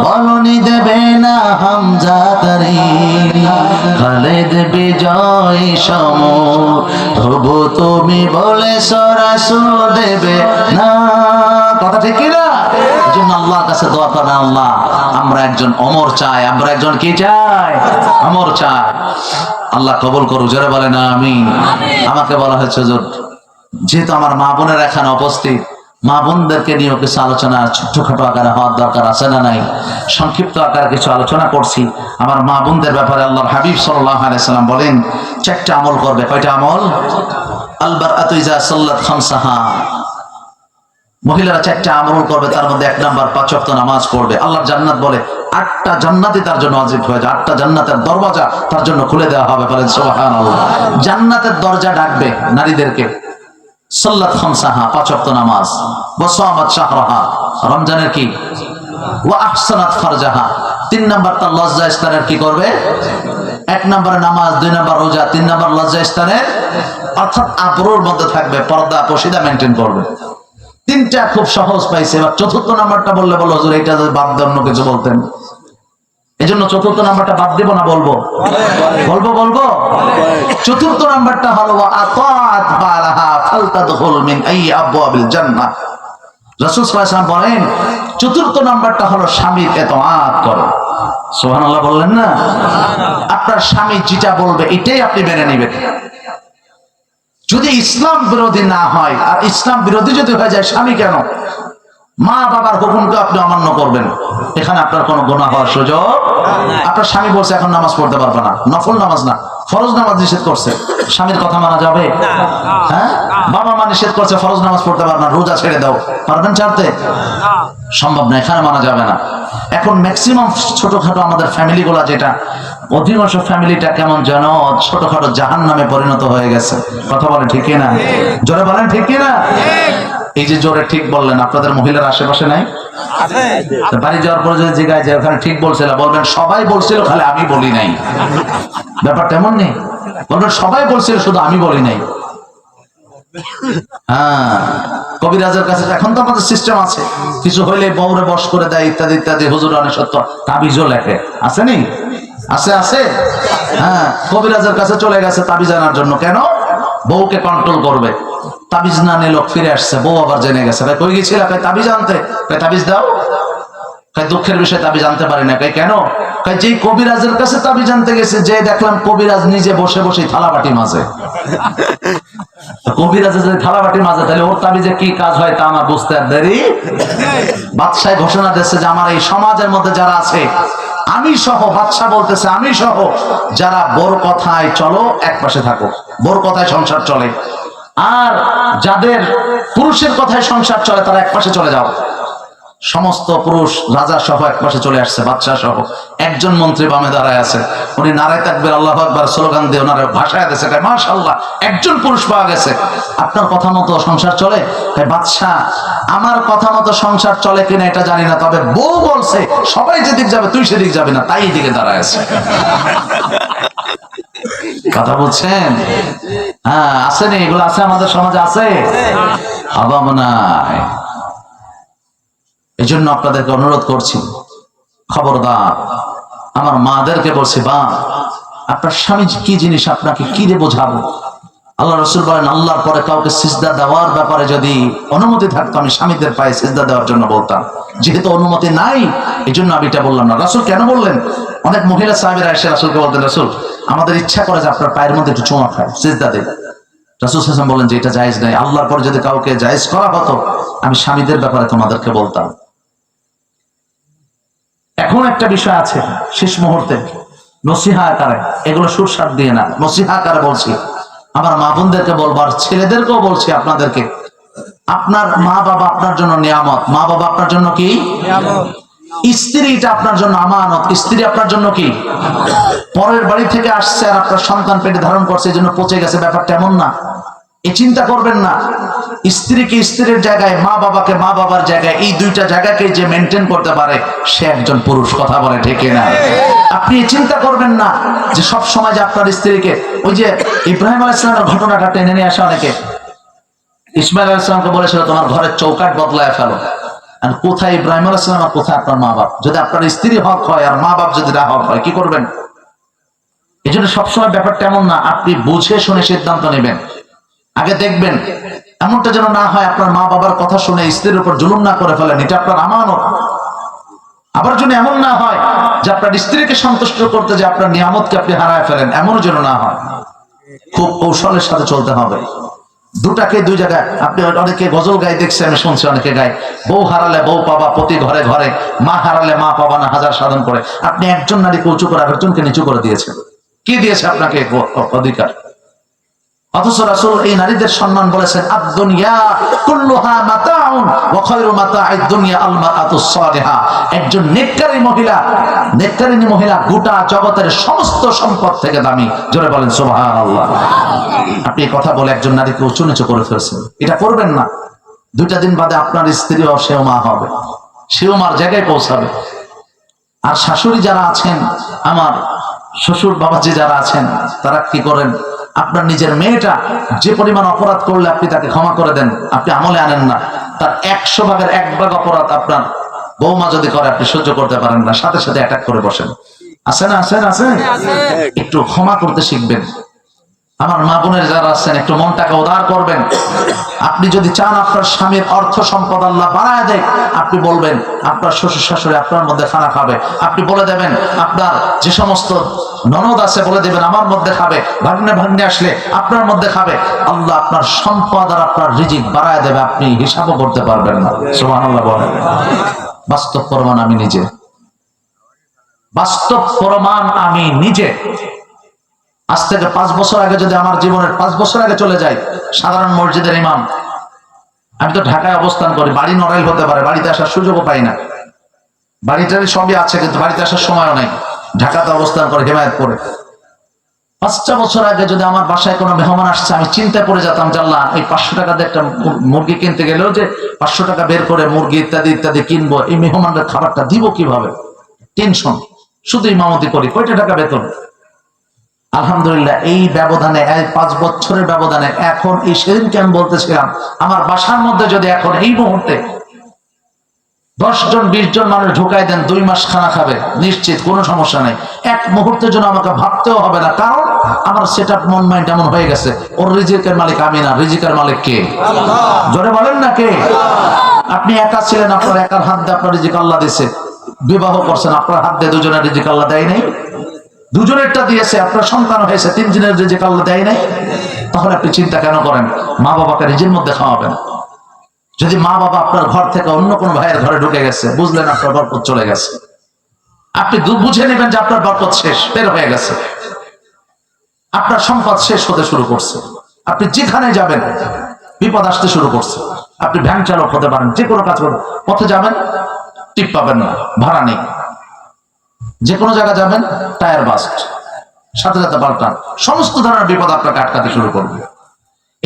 বলনি দেবে না হামজা তারির, খালিদ বিজয় সমর। প্রভু তুমি বলেছো রাসূল দেবে না, কথা ঠিক কি না? এই জন্য আল্লাহর কাছে দোয়া করেন, আল্লাহ আমরা একজন ওমর চাই, আমরা একজন কি চাই? ওমর চাই। আল্লাহ কবুল করুক, জোরে বলেন আমিন। আমাকে বলা হয়েছে যেহেতু আমার মা বোনের এখানে উপস্থিত, মা বোনদেরকে নিয়েও কিছু আলোচনা ছোটখাটো আকারে হওয়ার দরকার আছে না নাই? সংক্ষিপ্ত আকারে কিছু আলোচনা করছি আমার মা বোনদের ব্যাপারে। আল্লাহর হাবিব সাল্লাল্লাহু আলাইহি সাল্লাম বলেন 4টা আমল করবে। কয়টা আমল? আল বারআতু ইযা সাল্লাত খামসাহা, মহিলারা 4টা আমল করবে, তার মধ্যে 1 নাম্বার 5 ওয়াক্ত নামাজ পড়বে। আল্লাহর জান্নাত বলে 8টা জান্নাতই তার জন্য ওয়াজিব হয়ে যায়, 8টা জান্নাতের দরজা তার জন্য খুলে দেওয়া হবে। বলেন সুবহানাল্লাহ। জান্নাতের দরজা ডাকবে নারীদেরকে। সাল্লাত খামসাহা, 5 ওয়াক্ত নামাজ। ওয়া সামাত শাহরাহা, রমজানের কি? ওয়া আহসানাত ফারজাহা, 3 নাম্বার তার লজ্জা স্থানের কি করবে? 1 নম্বরে নামাজ, 2 নম্বর রোজা, 3 নম্বর লজ্জা স্থানের, অর্থাৎ আবরুর মধ্যে থাকবে, পর্দা পশিদা মেইনটেইন করবে। 3টা খুব সহজ পাইছে। এবার 4র্থ নাম্বারটা বললে বলো হুজুর এটা যদি বাদ দিয়ে অন্য কিছু বলতেন। এজন্য 4র্থ নাম্বারটা বাদ দেব না, বলবো বলবো। 4র্থ নাম্বারটা হলো আতাআত বালাহা ফালতাদখুল মিন আই আবওয়াবিল জান্নাহ। রাসূল সাল্লাল্লাহু আলাইহি ওয়াসাল্লাম বলেন 4র্থ নাম্বারটা হলো স্বামীর ইতাআত করো। সুবহানাল্লাহ বললেন না? আপনার স্বামী যেটা বলবে এটাই আপনি মেনে নেবেন। যদি ইসলাম বিরোধী না হয়, আর ইসলাম বিরোধী যদি হয়ে যায়, স্বামী কেন, মা বাবার হুকুমকে আপনি অমান্য করবেন, এখানে আপনার কোনো গুনাহ হওয়ার সুযোগ। আপনার স্বামী বলছে এখন নামাজ পড়তে পারবে না, নফল নামাজ না, ফরজ নামাজ নিষেধ করছে, স্বামীর কথা মানা যাবে? হ্যাঁ, বাবা মা নিষেধ করছে ফরজ নামাজ পড়তে পারবে না, রোজা ছেড়ে দাও, পারবেন ছাড়তে? সম্ভব না, এখানে মানা যাবে না। এখন ম্যাক্সিমাম ছোটখাটো আমাদের ফ্যামিলি গুলা, যেটা অধিকাংশ ফ্যামিলিটা কেমন যেন ছোটখাটো জাহান্নামে পরিণত হয়ে গেছে। কথা বলে ঠিক না? জোরে বলেন ঠিক না? এই যে জোরে ঠিক বললেন, আপনাদের মহিলার আশেপাশে নাই? বাড়ি যাওয়ার পরে যদি জিজ্ঞাসা যায় ওখানে ঠিক বলছিল, বলবেন সবাই বলছিল খালি আমি বলি নাই। ব্যাপার তেমন নেই, বলবেন সবাই বলছিল শুধু আমি বলি নাই। হ্যাঁ, কবিরাজের কাছে এখন তো আমাদের সিস্টেম আছে, কিছু হইলে বউরে বশ করে দেয় ইত্যাদি ইত্যাদি। হুজুর অনেক সত্য, তাবিজও লেখে, আসেনি? আছে। হ্যাঁ, কবিরাজের কাছে চলে গেছে তাবিজ আনার জন্য। কেন? বউকে কন্ট্রোল করবে। তাবিজ না নিয়ে লোক ফিরে আসছে, বউ আবার জেনে গেছে। ভাই কই গেছিল? তাবিজ আনতে। তাবিজ দাও। দুঃখের বিষয় তাবিজ আনতে পারি না। কেন? যে কবিরাজের কাছে তাবিজ আনতে গেছে, যে দেখলাম কবিরাজ নিজে বসে বসে থালাবাটি মাজে। কবিরাজে যদি থালাবাটি মাজে, তাহলে ওর তাবিজে কি কাজ হয় তা আমার বুঝতে আর দেরি। বাদশাহ ঘোষণা দিচ্ছে যে আমার এই সমাজের মধ্যে যারা আছে আমি সহ, বাদশা বলতেছে আমি সহ যারা বোর কথায় চলো এক পাশে থাকো, বোর কথায় সংসার চলে, আর যাদের পুরুষের কথায় সংসার চলে তারা এক পাশে চলে যাও। সমস্ত পুরুষ রাজা সহ এক পাশে চলে আসছে, বাদশা সহ। একজন মন্ত্রী বামে দাঁড়ায় আছে, উনি নারায়ে তাকবীর আল্লাহু আকবার স্লোগান দিয়ে ওনারে ভাষায় দিয়েছে, মাশাআল্লাহ একজন পুরুষ পাওয়া গেছে। আপনার কথা মতো সংসার চলে? বাদশা, আমার কথা মতো সংসার চলে কিনা এটা জানি না, তবে বউ বলছে সবাই যেদিক যাবে তুই সেদিক যাবি না, তাই এদিকে দাঁড়ায় আছে। কথা বলছেন? হ্যাঁ, আছে না? এগুলো আছে আমাদের সমাজে, আছে, অভাব নাই। এই জন্য আপনাদেরকে অনুরোধ করছি, খবরদার। আমার মাদেরকে বলছি, বা আপনার স্বামী কি জিনিস, আপনাকে কি দিয়ে বোঝাবো? আল্লাহ রাসূল বলেন, আল্লাহর পরে কাউকে সিজদা দেওয়ার ব্যাপারে যদি অনুমতি থাকতো আমি স্বামীদের পায়ে সিজদা দেওয়ার জন্য বলতাম। যেহেতু অনুমতি নাই এই জন্য আমি এটা বললাম না। রাসূল কেন বললেন? অনেক মহিলা সাহাবীরা এসে রাসূলকে বলতেন, রাসূল আমাদের ইচ্ছা করে যে আপনার পায়ের মধ্যে একটু চুমা খায়, সিজদা দেয়। রাসূল সাল্লাল্লাহু আলাইহি ওয়াসাল্লাম বলেন যে এটা জায়েজ নাই। আল্লাহর পরে যদি কাউকে জায়েজ করা হতো আমি স্বামীদের ব্যাপারে তোমাদেরকে বলতাম। এখন একটা বিষয় আছে, শেষ মুহূর্তে নসিহা আকারে, এগুলো সুরসাদ দিয়ে না, নসিহা আকারে বলছি। আমার মা বোনদেরকে বলবার, ছেলেদেরকেও বলছি আপনাদেরকে, আপনার মা বাবা আপনার জন্য নিয়ামত। মা বাবা আপনার জন্য কি? নিয়ামত। স্ত্রীটা আপনার জন্য আমানত। স্ত্রী আপনার জন্য কি? পরের বাড়ি থেকে আসছে আর আপনার সন্তান পেটে ধারণ করছে এই জন্য পচে গেছে, ব্যাপারটা এমন না। এই চিন্তা করবেন না। স্ত্রীকে স্ত্রীর জায়গায়, মা বাবাকে মা বাবার জায়গায়, এই দুইটা জায়গাকে যে মেনটেন করতে পারে সে একজন পুরুষ। কথা বলে ঠিক না? আপনি চিন্তা করবেন না যে সব সময় যে আপনার স্ত্রীকে, ওই যে ইব্রাহিম আলাইহিস সালামের ঘটনাটা টেনে নিয়ে আসে অনেকে। ইসমাইল আলাইহিস সালামকে বলেছিল তোমার ঘরের চৌকাঠ বদলায় ফেলো। আর কোথায় ইব্রাহিম আলাইহিস সালাম আর কোথায় আপনার মা বাপ? যদি আপনার স্ত্রী হক হয় আর মা বাপ যদি না হক হয় কি করবেন? এই জন্য সবসময় ব্যাপারটা এমন না, আপনি বুঝে শুনে সিদ্ধান্ত নেবেন। আগে দেখবেন এমনটা যেন না হয় আপনার মা বাবার কথা শুনে স্ত্রীর উপর জুলুম না করে ফেলেন, এটা আপনার আমানত। আবার যেন এমন না হয় যে আপনার স্ত্রীকে সন্তুষ্ট করতে যে আপনার নিয়ামতকে আপনি হারায় ফেলেন, এমনও যেন না হয়। খুব কৌশলের সাথে চলতে হবে। দুটাকে দুই জায়গায়, আপনি অনেকে গজল গায়ে দেখছে, আমি শুনছি অনেকে গায়, বউ হারালে বউ পাবা প্রতি ঘরে ঘরে, মা হারালে মা পাবা না হাজার সাধন করে। আপনি একজন নারীকে উঁচু করে আরেকজনকে নিচু করে দিয়েছেন। কি দিয়েছে আপনাকে অধিকার? অথচ রাসূল এই নারীদের সম্মান বলেছেন, আদ-দুনিয়া কুল্লুহা মাতাউন ওয়া খায়রু মাতা'আদ দুনিয়া আল মারআতুস সালিহা। একজন নেককারী মহিলা, নেককারিনী মহিলা গোটা জগতের সমস্ত সম্পদ থেকে দামি। জোরে বলেন সুবহানাল্লাহ। আপনি এই কথা বলে একজন নারীকে উঁচু নিচু করে ফেলছেন, এটা করবেন না। দুইটা দিন বাদে আপনার স্ত্রীও সেও মা হবে, সেও মার জায়গায় পৌঁছাবে। আর শাশুড়ি যারা আছেন, আমার শ্বশুর বাবাজি যারা আছেন, তারা কি করেন? আপনার নিজের মেয়েটা যে পরিমাণ অপরাধ করলে আপনি তাকে ক্ষমা করে দেন, আপনি আমলে আনেন না। তার 100 ভাগের 1 ভাগ অপরাধ আপনার বৌমা যদি করে আপনি সহ্য করতে পারেন না, সাথে সাথে অ্যাটাক করে বসেন। আছে না? আছে। একটু ক্ষমা করতে শিখবেন। আমার মা বোনের যারা আছেন একটু মনটাকে উদার করবেন। আপনি যদি চান আপনার স্বামীর অর্থ সম্পদ আল্লাহ বাড়ায় দেয়, আপনি বলবেন আপনার শ্বশুর শাশুড়ি আপনার মধ্যে খানা খাবে। আপনি বলে দেবেন আপনার যে সমস্ত ননদ আছে বলে দেবেন আমার মধ্যে খাবে, ভাগ্নে আসলে আপনার মধ্যে খাবে। আল্লাহ আপনার সম্পদ আর আপনার রিজিক বাড়ায় দেবে, আপনি হিসাবও করতে পারবেন না। সুবহানাল্লাহ বলেন। বাস্তব প্রমাণ আমি নিজে, বাস্তব প্রমাণ আমি নিজে। আজ থেকে 5 বছর আগে যদি আমার জীবনের 5 বছর আগে চলে যাই, সাধারণ মসজিদের ইমাম, আমি তো ঢাকায় অবস্থান করি, বাড়ি নড়াইল হতে পারে, বাড়িতে আসার সুযোগও পাই না। বাড়িটারই সবই আছে কিন্তু বাড়িতে আসার সময়ও নাই। ঢাকাতে অবস্থান করে হেমায়েতপুরে। 5টা বছর আগে যদি আমার বাসায় কোনো মেহমান আসছে, আমি চিন্তায় পড়ে যেতাম, জাল্লা এই 500 টাকা দিয়ে একটা মুরগি কিনতে গেলেও যে 500 টাকা বের করে মুরগি ইত্যাদি ইত্যাদি কিনবো, এই মেহমানদের খাবারটা দিব কিভাবে? টেনশন। শুধু ইমামতি করি, কয়টা টাকা বেতন? আলহামদুলিল্লাহ এই ব্যবধানে, এই 5 বছরের ব্যবধানে, এখন এই সেদিনকে আমি বলতেছিলাম, আমার বাসার মধ্যে যদি এখন এই মুহূর্তে 10 জন 20 জন মানুষ ঢুকাই দেন, 2 মাস খানা খাবে নিশ্চিত, কোনো সমস্যা নেই। এক মুহূর্তের জন্য আমাকে ভাবতেও হবে না, কারণ আমার সেটআপ মন মাইন্ড এমন হয়ে গেছে, ওর রিজিকের মালিক আমি না, রিজিকের মালিক কে? জোরে বলেন না কে? আপনি একা ছিলেন, আপনার একার হাত দিয়ে আপনার রিজিক আল্লাহ দিয়েছে। বিবাহ করছেন, আপনার হাত দিয়ে দুজনের রিজিক আল্লাহ দেয় নাই? দুজনেরটা দিয়েছে, আপনার সন্তান হয়েছে, 3 জনের রিজিক আল্লাহ দেয় নাই? তাহলে আপনি চিন্তা কেন করেন মা বাবাকে রিজিকের মধ্যে খাওয়াবেন? যদি মা বাবা আপনার ঘর থেকে অন্য কোন ভাইয়ের ঘরে ঢুকে গেছে, বুঝলেন আপনার বরকত চলে গেছে। আপনি বুঝে নেবেন যে আপনার বরকত শেষ, বের হয়ে গেছে, আপনার সম্পদ শেষ হতে শুরু করছে। আপনি যেখানে যাবেন বিপদ আসতে শুরু করছে। আপনি ভ্যান চালক হতে পারেন, যে কোনো কাজ করবেন, পথে যাবেন টিপ পাবেন না, ভাড়া নেই, যে কোনো জায়গা যাবেন টায়ার বাস্ট, সাথে সাথে পাল্টান, সমস্ত ধরনের বিপদ আপনাকে আটকাতে শুরু করবে।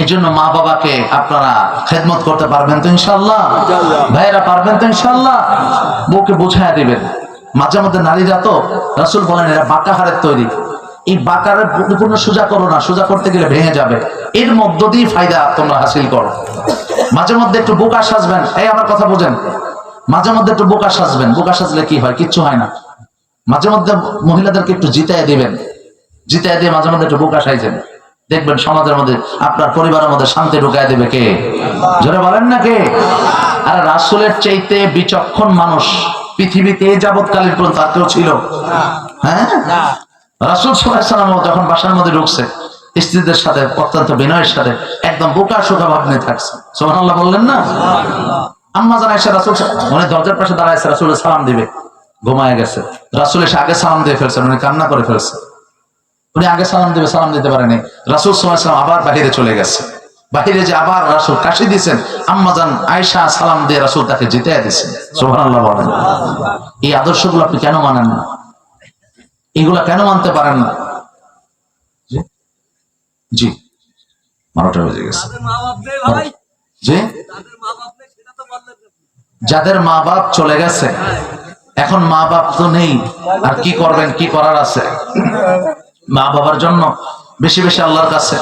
এই জন্য মা বাবাকে আপনারা খেদমত করতে পারবেন তো ইনশাআল্লাহ? ভাইয়েরা পারবেন তো ইনশাআল্লাহ? বউকে বুঝাইয়া দিবেন। মাঝে মধ্যে নারীরা তো, রাসূল বলেন এরা বাঁকা হাড়ের তৈরি, এই বাঁকারের পরিপূর্ণ সোজা করো না, সোজা করতে গেলে ভেঙে যাবে, এর মধ্য দিয়ে ফায়দা তোমরা হাসিল করো। মাঝে মধ্যে একটু বোকা সাজবেন, এই আমার কথা বুঝেন, মাঝে মধ্যে একটু বোকা সাজবেন। বোকা সাজলে কি হয়? কিচ্ছু হয় না। মাঝে মধ্যে মহিলাদেরকে একটু জিতায় দিবেন, জিতায় দিয়ে মাঝে মধ্যে একটু বোকা সাইজেন, দেখবেন সমাজের মধ্যে, আপনার পরিবারের মধ্যে শান্তি ঢুকায় দেবে কে? জোরে বলেন না কে? আর রাসূলের চাইতে বিচক্ষণ মানুষ পৃথিবীতে যাবৎকালীন পর্যন্ত আর কেউ ছিল? হ্যাঁ, রাসূল সাল্লাল্লাহু আলাইহি ওয়াসাল্লাম যখন বাসার মধ্যে ঢুকছে, স্ত্রীদের সাথে অত্যন্ত বিনয়ের সাথে একদম বোকা শোকা ভাব নিয়ে থাকছে। সুবহানাল্লাহ বললেন না? আম্মা জান আয়েশা রাসূল উনি দরজার পাশে দাঁড়াইছে, রাসূলের সালাম দিবে, ঘুমায় গেছে। রাসূল এসে আগে সালাম দিয়ে ফেলছেন, উনি কান্না করে ফেলছে। উনি আগে সালাম দিবে, সালাম দিতে পারেনি। রাসূল সাল্লাল্লাহু আলাইহি ওয়াসাল্লাম আবার বাহিরে চলে গেছে। বাহিরে যে আবার রাসূল কাশি দিয়েছেন, আম্মা জান আয়েশা সালাম দিয়ে রাসূল তাকে জিতাইয়া দিয়েছেন। সুবহানাল্লাহ বলেন। এই আদর্শগুলো আপনি কেন মানেন না? এগুলা কেন মানতে পারেন না? জি 12টা বেজে গেছে। জি, যাদের মা বাপ চলে গেছে, এখন মা বাপ তো নেই, আর কি করবেন? কি করার আছে? মা বাবার জন্য বেশি বেশি আল্লাহর কাছে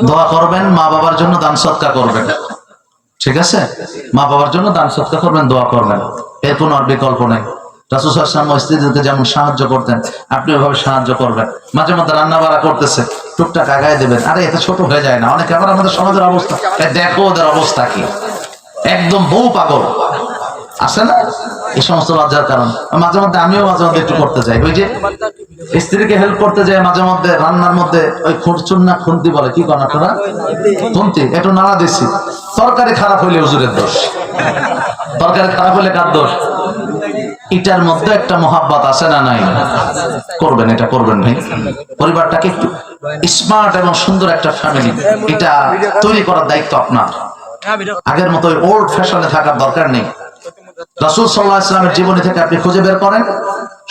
দোয়া করবেন, মা বাবার জন্য দান সদকা করবেন, ঠিক আছে? মা বাবার জন্য দান সদকা করবেন, দোয়া করবেন, এর কোনো আর বিকল্প নেই। রাসূল সাল্লাল্লাহু আলাইহি ওয়াসাল্লাম স্ত্রীদেরকে যেমন সাহায্য করতেন, আপনি ওইভাবে সাহায্য করবেন। মাঝে মধ্যে রান্না বাড়া করতেছে, টুকটাক আগায় দেবেন। আরে এত ছোট হয়ে যায় না? অনেকে আবার আমাদের সমাজের অবস্থা, দেখো ওদের অবস্থা কি, একদম বউ পাগল আছে না? এই সমস্ত লজ্জার কারণ মাঝে মধ্যে আমিও মাঝে মধ্যে একটু করতে যাই, ওই যে স্ত্রীকে হেল্প করতে যাই মাঝে মধ্যে রান্নার মধ্যে, ওই খুরচুন না খুন্তি বলে, কি করেন আপনারা? খুন্তি একটু নাড়া দিচ্ছি, তরকারি খারাপ হইলে হুজুরের দোষ, তরকারি খারাপ হইলে কার দোষ? এটার মধ্যে একটা মহাব্বত আছে না নাই? করবেন, এটা করবেন ভাই। পরিবারটাকে একটু স্মার্ট এবং সুন্দর একটা ফ্যামিলি এটা তৈরি করার দায়িত্ব আপনার। আগের মতো ওল্ড ফ্যাশনে থাকার দরকার নেই। রাসূল সাল্লাল্লাহু আলাইহি ওয়াসাল্লামের জীবনী থেকে আপনি খুঁজে বের করেন,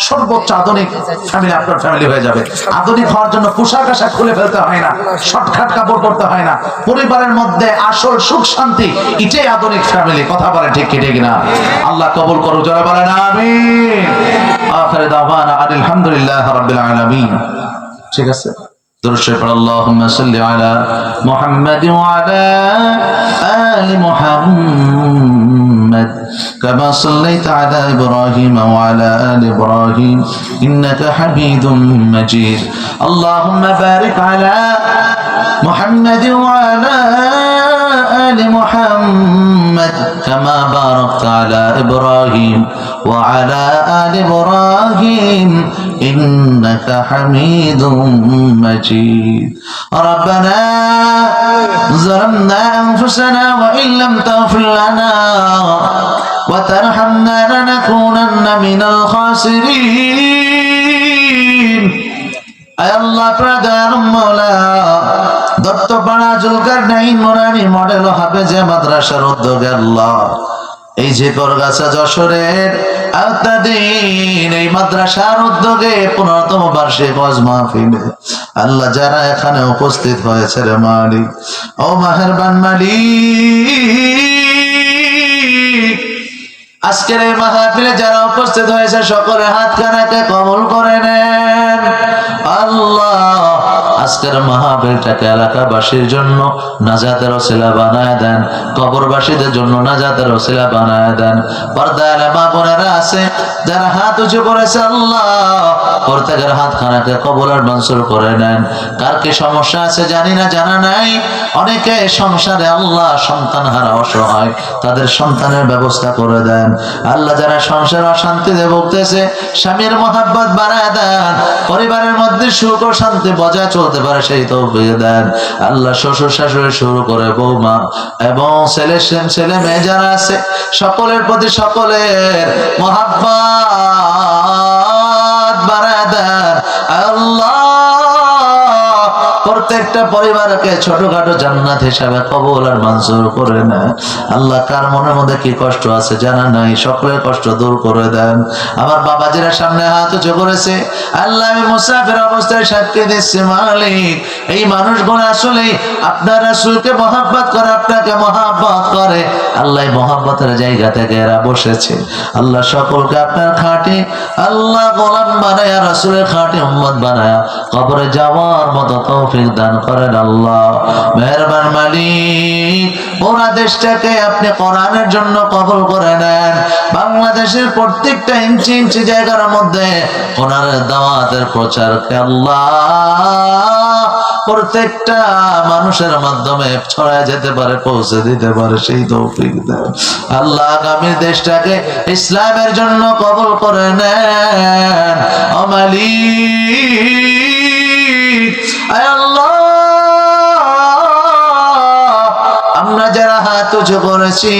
সর্বোচ্চ আধুনিক ফ্যামিলি আপনার ফ্যামিলি হয়ে যাবে। আধুনিক হওয়ার জন্য পোশাক আশাক খুলে ফেলতে হয় না, শর্টকাট কাপড় পরতে হয় না। পরিবারের মধ্যে আসল সুখ শান্তি, এটাই আধুনিক ফ্যামিলি। কথা বলেন ঠিক কি ঠিক না? আল্লাহ কবুল করুক, জোরে বলেন আমিন। আখির দাওয়ানা আলহামদুলিল্লাহি রাব্বিল আলামিন। ঠিক আছে, দরুদ শরীফ পড়ো। আল্লাহুম্মা সাল্লি আলা মুহাম্মাদ ওয়া আলা আলি মুহাম্মাদ كما صليت على إبراهيم وعلى آل إبراهيم إنك حميد مجيد اللهم بارك على محمد وعلى آل محمد كما باركت على إبراهيم وعلى آل إبراهيم إنك حميد مجيد ربنا ظلمنا أنفسنا وإن لم تغفر لنا وترحمنا لنكونن من الخاسرين আয় আল্লাহ প্রদান মওলা দত্তপাড়া জুলকারনাইন মোরানি মডেল হাফেজে মাদ্রাসার উদ্যোগে আল্লাহ এই যে করগাছা যশোরের আওতাদিন এই মাদ্রাসার উদ্যোগে 15তম বার্ষিক ওয়াজ মাহফিলে আল্লাহ যারা এখানে উপস্থিত হয়েছে রে মালিক, ও মেহেরবান মালিক, আজকের এই মাহফিলে যারা উপস্থিত হয়েছে সকলের হাত খানাকে কবুল করে নেন আল্লাহ। আজকের মাহফিলটাকে এলাকাবাসীর জন্য নাজাতের ওসিলা বানায় দেন, কবরবাসীদের জন্য নাজাতের ওসিলা বানায় দেন। পর্দায় মা বোনেরা আছে যারা হাত উঁচু করেছে আল্লাহ, প্রত্যেকের হাত খানাকে কবুল আর মঞ্জুর করে নেন। কার কি সমস্যা আছে জানি না, জানা নাই। অনেকে সংসারে আল্লাহ সন্তান হারা অসহায়, তাদের সন্তানের ব্যবস্থা করে দেন আল্লাহ। যারা সংসার অশান্তিতে ভুগতেছে স্বামীর মহাব্বত বাড়ায় দেন, পরিবারের মধ্যে সুখ ও শান্তি বজায় চলতে হতে পারে সেই তৌফিক দেন আল্লাহ। শ্বশুর শাশুড়ি শুরু করে বৌমা এবং ছেলে মেয়ে যারা আছে সকলের প্রতি সকলের মহাব্বত বাড়ায় দেন আল্লাহ। প্রত্যেকটা পরিবারকে ছোটখাটো জান্নাত হিসাবে কবুল আর মঞ্জুর করে নেন আল্লাহ। কার মনের মধ্যে কি কষ্ট আছে জানা নাই, সকলের কষ্ট দূর করে দেন। আমার বাবাজিরা সামনে হাত উঁচু করেছে আল্লাহ, আমি মুসাফির অবস্থায় সাক্ষী দিচ্ছি মালিক, এই মানুষগুলো আসলে আপনার রাসূলকে মহব্বত করে, আপনাকে মহব্বত করে আল্লাহ। মহব্বতের জায়গা থেকে এরা বসেছে আল্লাহ। সকলকে আপনার খাঁটি আল্লাহ গোলাম বানায়া, রাসূলের খাঁটি উম্মত বানায়া কবরে যাওয়ার মতো তৌফিক দান করেন আল্লাহ। মেহেরবান মালিক, পুরা দেশটাকে আপনি কোরআনের জন্য কবুল করে নেন। বাংলাদেশের প্রত্যেকটা ইঞ্চি ইঞ্চি জায়গার মধ্যে কোরআনের দাওয়াতের প্রচারকে আল্লাহ প্রত্যেকটা মানুষের মাধ্যমে ছড়ায় যেতে পারে, পৌঁছে দিতে পারে সেই তৌফিক দেন আল্লাহ। আগামী দেশটাকে ইসলামের জন্য কবুল করে নেন ও মালিক। আয় আল্লাহ, আমরা যারা হাত উঁচু করেছি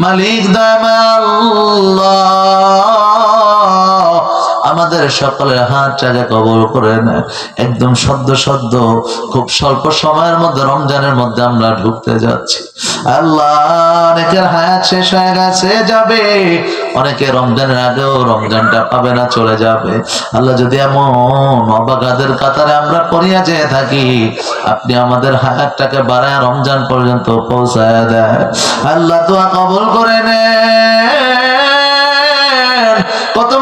মালিক আল্লাহ, আমাদের সকলের হাতটাকে কবুল করে নেয়। একদম সদ্য খুব স্বল্প সময়ের মধ্যে রমজানের মধ্যে আমরা ঢুকতে যাচ্ছি আল্লাহ। অনেকের হায়াত শেষ হয়ে গেছে, যাবে, অনেকে রমজানের আগেও রমজানটা পাবে না, চলে যাবে আল্লাহ। যদি এমন অবাগাদের কাতারে আমরা পড়িয়া যেয়ে থাকি, আপনি আমাদের হায়াতটাকে বাড়ায় রমজান পর্যন্ত পৌঁছায় দেয় আল্লাহ। দোয়া কবুল করে নেন। কত